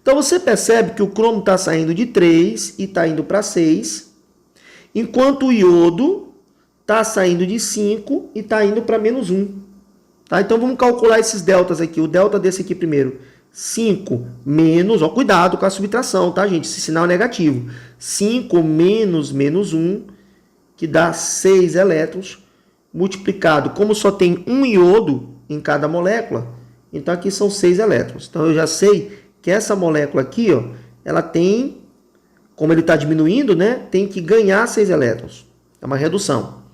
Então você percebe que o cromo está saindo de 3 e está indo para 6, enquanto o iodo está saindo de 5 e está indo para menos 1. Tá? Então vamos calcular esses deltas aqui. O delta desse aqui primeiro. 5 menos, ó, cuidado com a subtração, tá, gente? Esse sinal é negativo. 5 menos menos 1, que dá 6 elétrons, multiplicado. Como só tem um iodo em cada molécula, então aqui são 6 elétrons. Então eu já sei que essa molécula aqui, ó, ela tem, como ele está diminuindo, né, tem que ganhar 6 elétrons. É uma redução.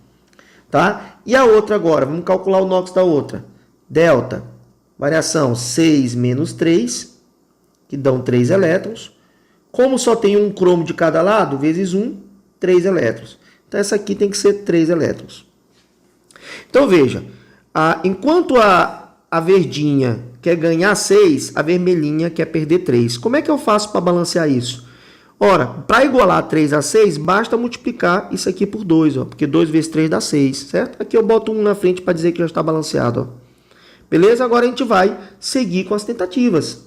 Tá? E a outra agora, vamos calcular o NOx da outra. Delta, variação 6 menos 3, que dão 3 elétrons. Como só tem um cromo de cada lado, vezes 1, 3 elétrons. Então essa aqui tem que ser 3 elétrons. Então veja, enquanto a verdinha quer ganhar 6, a vermelhinha quer perder 3. Como é que eu faço para balancear isso? Ora, para igualar 3 a 6, basta multiplicar isso aqui por 2, ó, porque 2 vezes 3 dá 6, certo? Aqui eu boto 1 na frente para dizer que já está balanceado. Ó. Beleza? Agora a gente vai seguir com as tentativas.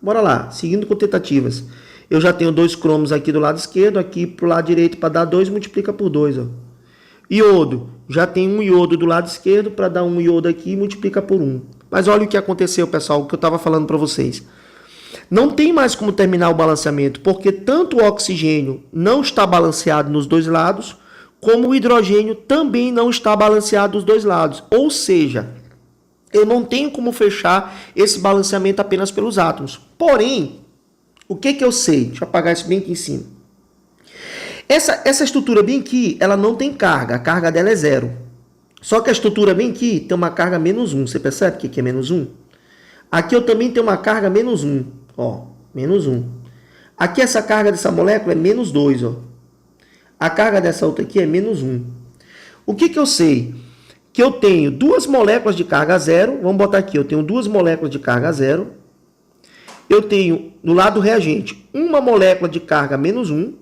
Bora lá, seguindo com tentativas. Eu já tenho 2 cromos aqui do lado esquerdo, aqui para o lado direito para dar 2, multiplica por 2. Ó. Iodo, já tem um iodo do lado esquerdo, para dar um iodo aqui, multiplica por 1. Mas olha o que aconteceu, pessoal, o que eu estava falando para vocês. Não tem mais como terminar o balanceamento, porque tanto o oxigênio não está balanceado nos dois lados, como o hidrogênio também não está balanceado dos dois lados. Ou seja, eu não tenho como fechar esse balanceamento apenas pelos átomos. Porém, o que eu sei? Deixa eu apagar isso bem aqui em cima. Essa estrutura bem aqui, ela não tem carga. A carga dela é 0. Só que a estrutura bem aqui tem uma carga menos 1. Você percebe que aqui é menos 1? Aqui eu também tenho uma carga menos 1. Ó, menos 1. Aqui essa carga dessa molécula é menos 2. Ó. A carga dessa outra aqui é menos 1. O que eu sei? Que eu tenho duas moléculas de carga 0. Vamos botar aqui, eu tenho duas moléculas de carga 0. Eu tenho, no lado reagente, uma molécula de carga menos 1.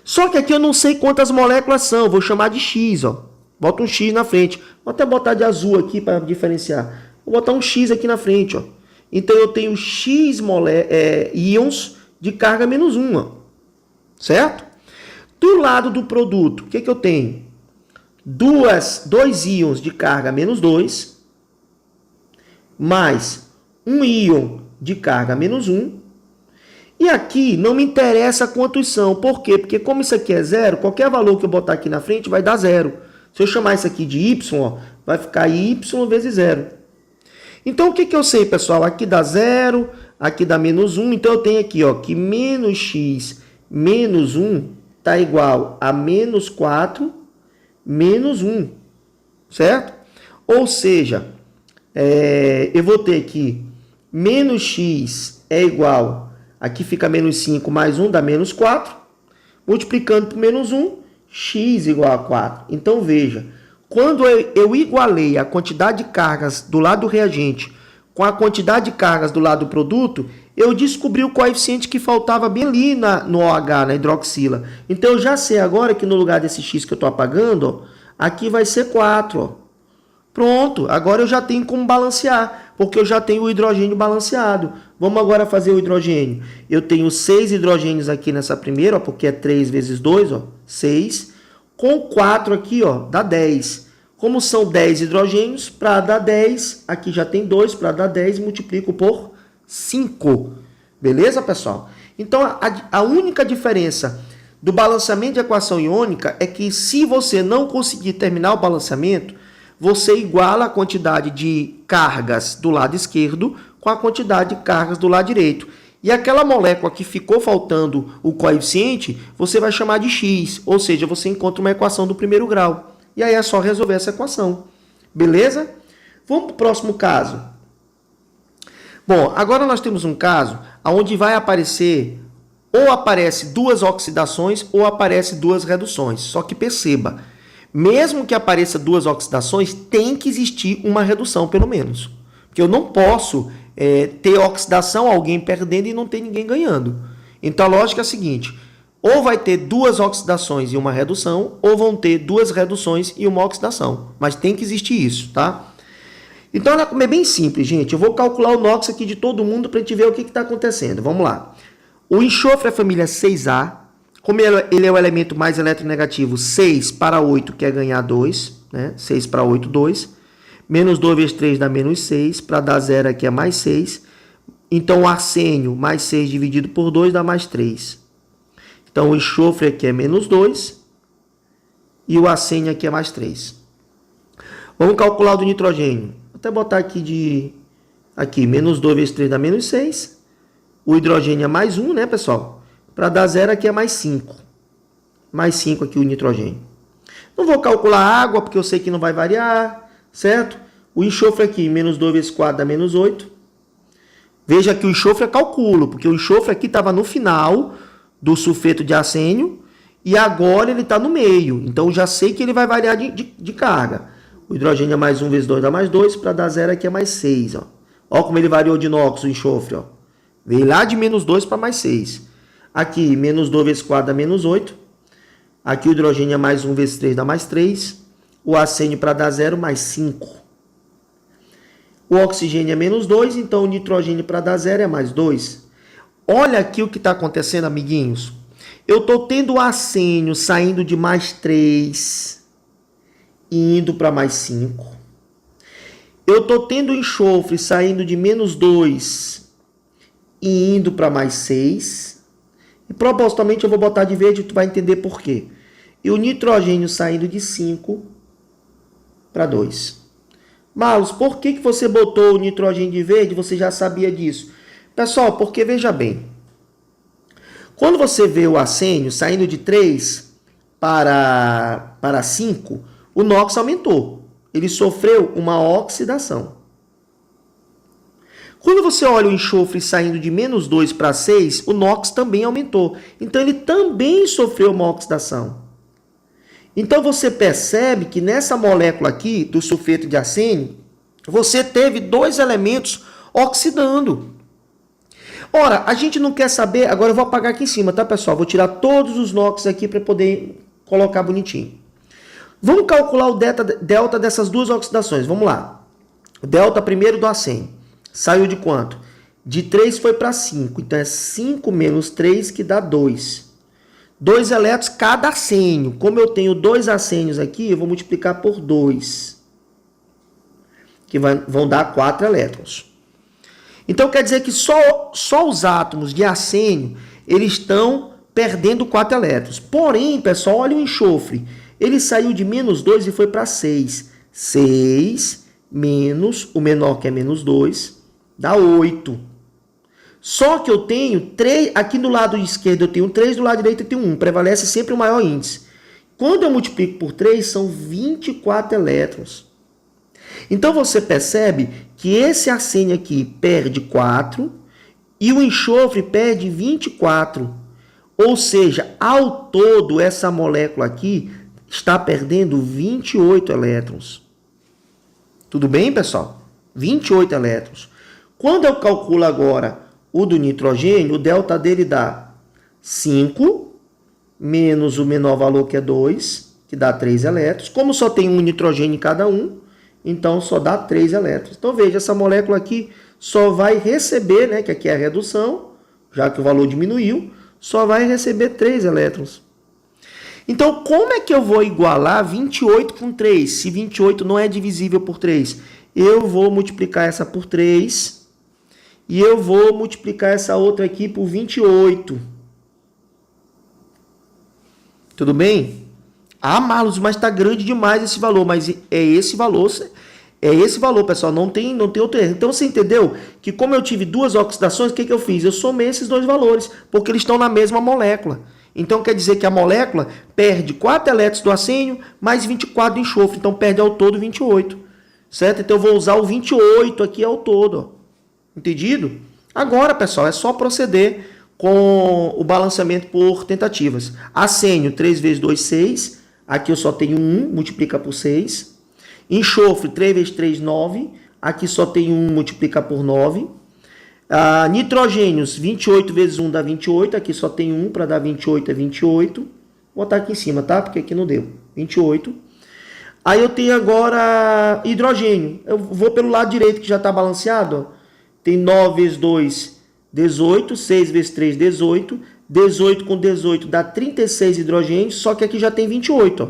Só que aqui eu não sei quantas moléculas são. Vou chamar de X, ó. Bota um X na frente. Vou até botar de azul aqui para diferenciar. Vou botar um X aqui na frente, ó. Então eu tenho X íons de carga menos 1, ó. Certo? Do lado do produto, o que eu tenho? Dois íons de carga menos 2, mais um íon de carga menos 1. E aqui não me interessa quantos são. Por quê? Porque como isso aqui é 0, qualquer valor que eu botar aqui na frente vai dar 0. Se eu chamar isso aqui de Y, ó, vai ficar Y vezes 0. Então, o que eu sei, pessoal? Aqui dá 0, aqui dá menos 1. Então, eu tenho aqui, ó, que menos x menos 1 está igual a menos 4 menos 1. Certo? Ou seja, eu vou ter aqui menos x é igual, aqui fica menos 5 mais 1 dá menos 4. Multiplicando por menos 1, x igual a 4. Então, veja. Quando eu igualei a quantidade de cargas do lado do reagente com a quantidade de cargas do lado do produto, eu descobri o coeficiente que faltava bem ali no OH, na hidroxila. Então, eu já sei agora que no lugar desse X que eu estou apagando, ó, aqui vai ser 4. Ó. Pronto, agora eu já tenho como balancear, porque eu já tenho o hidrogênio balanceado. Vamos agora fazer o hidrogênio. Eu tenho 6 hidrogênios aqui nessa primeira, ó, porque é 3 vezes 2, ó, 6. Com 4 aqui, ó, dá 10. Como são 10 hidrogênios, para dar 10, aqui já tem 2, para dar 10, multiplico por 5. Beleza, pessoal? Então, a única diferença do balanceamento de equação iônica é que se você não conseguir terminar o balanceamento, você iguala a quantidade de cargas do lado esquerdo com a quantidade de cargas do lado direito. E aquela molécula que ficou faltando o coeficiente, você vai chamar de X, ou seja, você encontra uma equação do primeiro grau. E aí é só resolver essa equação. Beleza? Vamos para o próximo caso. Bom, agora nós temos um caso onde vai aparecer, ou aparece duas oxidações, ou aparece duas reduções. Só que perceba, mesmo que apareça duas oxidações, tem que existir uma redução, pelo menos. Porque eu não posso ter oxidação, alguém perdendo e não ter ninguém ganhando. Então a lógica é a seguinte: ou vai ter duas oxidações e uma redução, ou vão ter duas reduções e uma oxidação. Mas tem que existir isso, tá? Então é bem simples, gente. Eu vou calcular o NOx aqui de todo mundo para a gente ver o que está acontecendo. Vamos lá. O enxofre é a família 6A, Como ele é o elemento mais eletronegativo, 6 para 8 quer ganhar 2, né? 6 para 8, 2. Menos 2 vezes 3 dá menos 6. Para dar 0 aqui é mais 6. Então, o arsênio mais 6 dividido por 2 dá mais 3. Então, o enxofre aqui é menos 2. E o arsênio aqui é mais 3. Vamos calcular o do nitrogênio. Vou até botar aqui Aqui, menos 2 vezes 3 dá menos 6. O hidrogênio é mais 1, né, pessoal? Para dar 0 aqui é mais 5. Mais 5 aqui o nitrogênio. Não vou calcular a água, porque eu sei que não vai variar, certo? O enxofre aqui, menos 2 vezes 4 dá menos 8. Veja que o enxofre é cálculo, porque o enxofre aqui estava no final do sulfeto de arsênio e agora ele está no meio. Então, já sei que ele vai variar de carga. O hidrogênio é mais 1 vezes 2 dá mais 2. Para dar 0 aqui é mais 6. Olha como ele variou de inox, o enxofre. Ó. Veio lá de menos 2 para mais 6. Aqui, menos 2 vezes 4 dá menos 8. Aqui o hidrogênio é mais 1 vezes 3 dá mais 3. O arsênio para dar 0, mais 5. O oxigênio é menos 2, então o nitrogênio para dar 0 é mais 2. Olha aqui o que está acontecendo, amiguinhos. Eu estou tendo o arsênio saindo de mais 3 e indo para mais 5. Eu estou tendo o enxofre saindo de menos 2 e indo para mais 6. E propositalmente eu vou botar de verde e tu vai entender por quê. E o nitrogênio saindo de 5 para 2. Marlos, por que você botou o nitrogênio de verde? Você já sabia disso. Pessoal, porque veja bem. Quando você vê o arsênio saindo de 3 para 5, o NOx aumentou. Ele sofreu uma oxidação. Quando você olha o enxofre saindo de menos 2 para 6, o NOx também aumentou. Então, ele também sofreu uma oxidação. Então, você percebe que nessa molécula aqui, do sulfeto de arsênio, você teve 2 elementos oxidando. Ora, a gente não quer saber... Agora eu vou apagar aqui em cima, tá, pessoal? Vou tirar todos os NOx aqui para poder colocar bonitinho. Vamos calcular o delta dessas duas oxidações. Vamos lá. O delta primeiro do arsênio. Saiu de quanto? De 3 foi para 5. Então, é 5 menos 3 que dá 2. 2 elétrons cada arsênio. Como eu tenho 2 arsênios aqui, eu vou multiplicar por 2. Que vão dar 4 elétrons. Então, quer dizer que só os átomos de arsênio, eles estão perdendo 4 elétrons. Porém, pessoal, olha o enxofre. Ele saiu de menos 2 e foi para 6. 6 menos o menor, que é menos 2, dá 8. Só que eu tenho 3, aqui do lado esquerdo eu tenho 3, do lado direito eu tenho 1. Prevalece sempre o maior índice. Quando eu multiplico por 3, são 24 elétrons. Então, você percebe que esse arsênio aqui perde 4 e o enxofre perde 24. Ou seja, ao todo, essa molécula aqui está perdendo 28 elétrons. Tudo bem, pessoal? 28 elétrons. Quando eu calculo agora o do nitrogênio, o delta dele dá 5 menos o menor valor, que é 2, que dá 3 elétrons. Como só tem um nitrogênio em cada um, então só dá 3 elétrons. Então veja, essa molécula aqui só vai receber, né, que aqui é a redução, já que o valor diminuiu, só vai receber 3 elétrons. Então, como é que eu vou igualar 28 com 3, se 28 não é divisível por 3? Eu vou multiplicar essa por 3 e eu vou multiplicar essa outra aqui por 28. Tudo bem? Ah, Marlos, mas está grande demais esse valor. Mas é esse valor, pessoal. Não tem outro erro. Então, você entendeu que como eu tive duas oxidações, o que eu fiz? Eu somei esses dois valores, porque eles estão na mesma molécula. Então, quer dizer que a molécula perde 4 elétrons do arsênio, mais 24 do enxofre. Então, perde ao todo 28. Certo? Então, eu vou usar o 28 aqui ao todo. Ó. Entendido? Agora, pessoal, é só proceder com o balanceamento por tentativas. Arsênio, 3 vezes 2, 6. Aqui eu só tenho 1, multiplica por 6. Enxofre, 3 vezes 3, 9. Aqui só tenho 1, multiplica por 9. Nitrogênios, 28 vezes 1 dá 28. Aqui só tem 1, para dar 28 é 28. Vou botar aqui em cima, tá? Porque aqui não deu. 28. Aí eu tenho agora hidrogênio. Eu vou pelo lado direito, que já está balanceado. Ó. Tem 9 vezes 2, 18. 6 vezes 3, 18. 18 com 18 dá 36 hidrogênios, só que aqui já tem 28. Ó.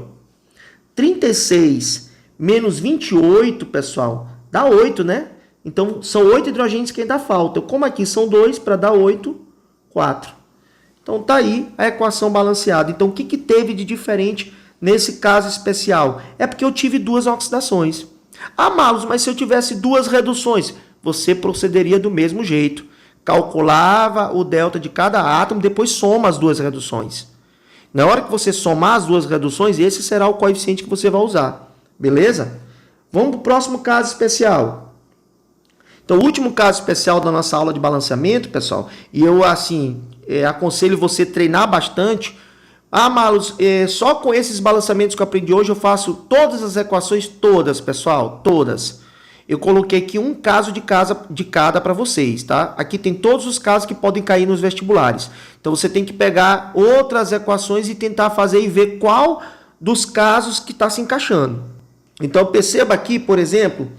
36 menos 28, pessoal, dá 8, né? Então, são 8 hidrogênios que ainda faltam. Como aqui são 2, para dar 8, 4. Então, tá aí a equação balanceada. Então, o que teve de diferente nesse caso especial? É porque eu tive duas oxidações. Ah, Marlos, mas se eu tivesse duas reduções, você procederia do mesmo jeito. Calculava o delta de cada átomo, depois soma as duas reduções. Na hora que você somar as duas reduções, esse será o coeficiente que você vai usar. Beleza? Vamos para o próximo caso especial. Então, o último caso especial da nossa aula de balanceamento, pessoal, e eu, assim, aconselho você treinar bastante. Ah, Marlos, só com esses balanceamentos que eu aprendi hoje, eu faço todas as equações, todas, pessoal, todas. Eu coloquei aqui um caso de cada para vocês, tá? Aqui tem todos os casos que podem cair nos vestibulares. Então, você tem que pegar outras equações e tentar fazer e ver qual dos casos que está se encaixando. Então, perceba aqui, por exemplo,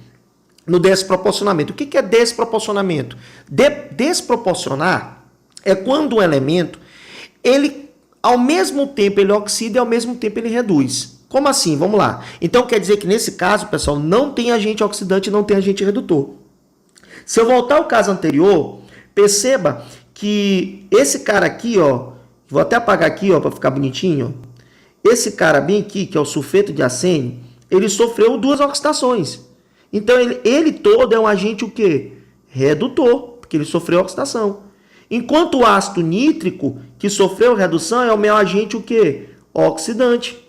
no desproporcionamento. O que é desproporcionamento? Desproporcionar é quando um elemento, ele, ao mesmo tempo, ele oxida e ao mesmo tempo ele reduz. Como assim? Vamos lá. Então, quer dizer que nesse caso, pessoal, não tem agente oxidante e não tem agente redutor. Se eu voltar ao caso anterior, perceba que esse cara aqui, ó, vou até apagar aqui, ó, para ficar bonitinho. Esse cara bem aqui, que é o sulfeto de arsênio, ele sofreu duas oxidações. Então, ele todo é um agente o quê? Redutor, porque ele sofreu oxidação. Enquanto o ácido nítrico, que sofreu redução, é o meu agente o quê? Oxidante.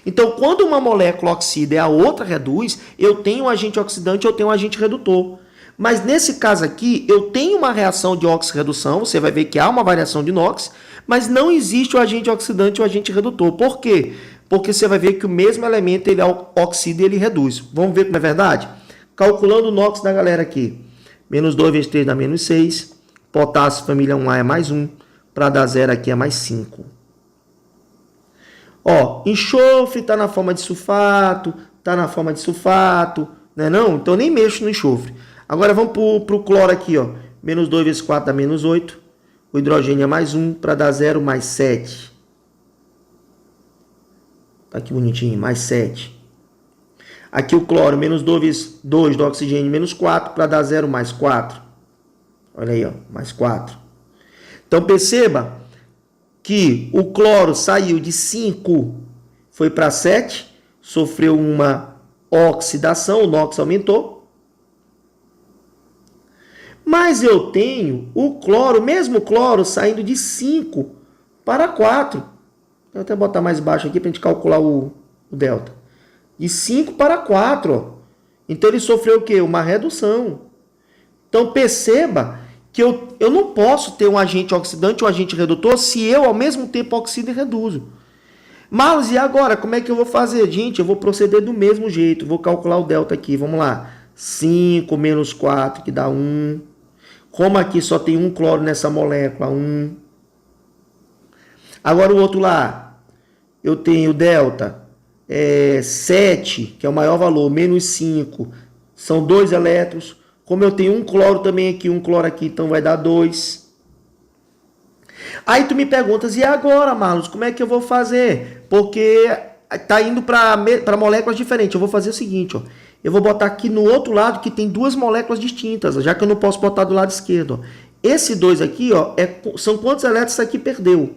Então, quando uma molécula oxida e a outra reduz, eu tenho um agente oxidante, eu tenho um agente redutor. Mas nesse caso aqui, eu tenho uma reação de óxido-redução, você vai ver que há uma variação de NOx, mas não existe o agente oxidante e o agente redutor. Por quê? Porque você vai ver que o mesmo elemento ele oxida e ele reduz. Vamos ver como é verdade? Calculando o NOx da galera aqui. Menos 2 vezes 3 dá menos 6. Potássio família 1A é mais 1. Para dar 0 aqui é mais 5. Ó, enxofre está na forma de sulfato, está na forma de sulfato, né não? Então nem mexo no enxofre. Agora vamos para o cloro aqui, ó. Menos 2 vezes 4 dá menos 8. O hidrogênio é mais 1, para dar 0 mais 7. Tá aqui bonitinho, mais 7. Aqui o cloro, menos 2 vezes 2 do oxigênio, menos 4, para dar 0 mais 4. Olha aí, ó, mais 4. Então perceba que o cloro saiu de 5, foi para 7, sofreu uma oxidação, o NOx aumentou. Mas eu tenho o cloro, mesmo cloro, saindo de 5 para 4. Vou até botar mais baixo aqui para a gente calcular o delta. De 5 para 4. Ó. Então ele sofreu o quê? Uma redução. Então perceba que eu não posso ter um agente oxidante ou um agente redutor se eu ao mesmo tempo oxido e reduzo. Marlos, e agora? Como é que eu vou fazer? Gente, eu vou proceder do mesmo jeito. Vou calcular o delta aqui. Vamos lá. 5 menos 4, que dá 1. Como aqui só tem um cloro nessa molécula, 1. Agora o outro lá. Eu tenho delta 7, que é o maior valor, menos 5. São 2 elétrons. Como eu tenho um cloro também aqui, um cloro aqui, então vai dar 2. Aí tu me perguntas, e agora, Marlos, como é que eu vou fazer? Porque tá indo para moléculas diferentes. Eu vou fazer o seguinte, ó. Eu vou botar aqui no outro lado que tem duas moléculas distintas, já que eu não posso botar do lado esquerdo. Ó. Esse 2 aqui, ó, são quantos elétrons essa aqui perdeu?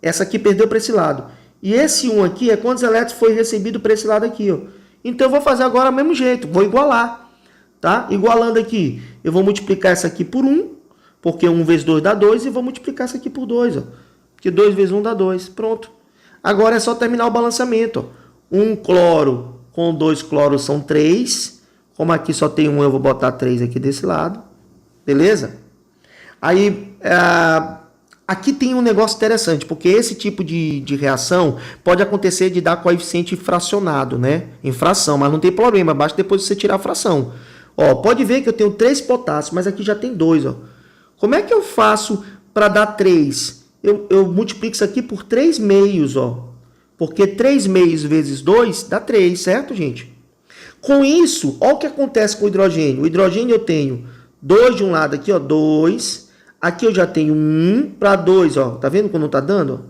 Essa aqui perdeu para esse lado. E esse 1 aqui é quantos elétrons foi recebido para esse lado aqui, ó. Então eu vou fazer agora do mesmo jeito, vou igualar. Tá? Igualando aqui, eu vou multiplicar essa aqui por 1, porque 1 vezes 2 dá 2, e vou multiplicar essa aqui por 2, ó, porque 2 vezes 1 dá 2, pronto. Agora é só terminar o balanceamento. Ó. 1 cloro com 2 cloros são 3, como aqui só tem 1, eu vou botar 3 aqui desse lado, beleza? Aí, aqui tem um negócio interessante, porque esse tipo de reação pode acontecer de dar coeficiente fracionado, né? Em fração, mas não tem problema, basta depois você tirar a fração. Ó, pode ver que eu tenho 3 potássios, mas aqui já tem 2. Ó. Como é que eu faço para dar 3? Eu multiplico isso aqui por 3 meios, ó. Porque 3 meios vezes 2 dá 3, certo, gente? Com isso, olha o que acontece com o hidrogênio. O hidrogênio eu tenho 2 de um lado aqui, ó, 2. Aqui eu já tenho 1 para 2, ó. Tá vendo como não tá dando?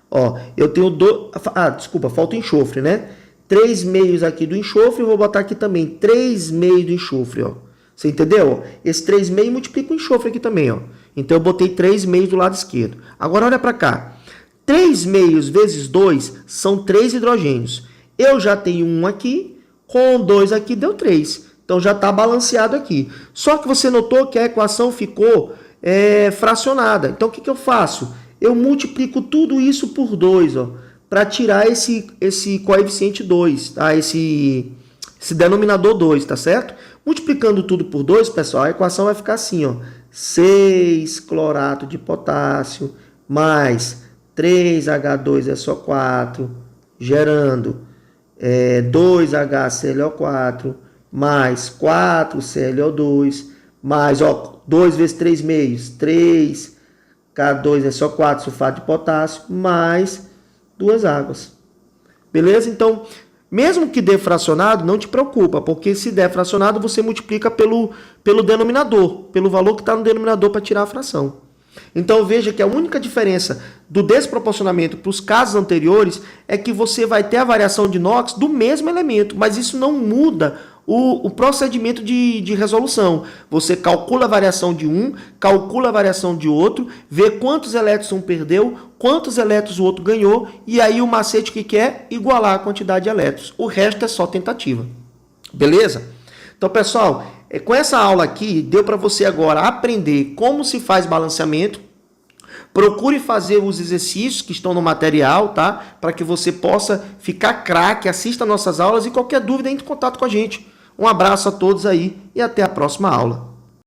Ó, eu tenho 2... Ah, desculpa, falta o enxofre, né? 3 meios aqui do enxofre, eu vou botar aqui também 3 meios do enxofre, ó. Você entendeu? Esse 3 meios multiplica o enxofre aqui também, ó. Então eu botei 3 meios do lado esquerdo. Agora olha para cá. 3 meios vezes 2 são 3 hidrogênios. Eu já tenho 1 aqui, com 2 aqui deu 3. Então já está balanceado aqui. Só que você notou que a equação ficou fracionada. Então o que eu faço? Eu multiplico tudo isso por 2, ó, para tirar esse coeficiente 2, tá? Esse denominador 2, tá certo? Multiplicando tudo por 2, pessoal, a equação vai ficar assim, ó. 6 clorato de potássio mais 3H2SO4, gerando 2HClO4 mais 4ClO2, mais, ó, 2 vezes 3 meios, 3K2SO4, sulfato de potássio, mais 2 águas. Beleza? Então, mesmo que dê fracionado, não te preocupa, porque se der fracionado, você multiplica pelo denominador, pelo valor que está no denominador para tirar a fração. Então veja que a única diferença do desproporcionamento para os casos anteriores é que você vai ter a variação de Knox do mesmo elemento, mas isso não muda o procedimento de resolução. Você calcula a variação de um, calcula a variação de outro, vê quantos elétrons um perdeu, quantos elétrons o outro ganhou, e aí o macete que é igualar a quantidade de elétrons. O resto é só tentativa. Beleza? Então, pessoal, com essa aula aqui, deu para você agora aprender como se faz balanceamento. Procure fazer os exercícios que estão no material, tá? Para que você possa ficar craque, assista nossas aulas e qualquer dúvida entre em contato com a gente. Um abraço a todos aí e até a próxima aula.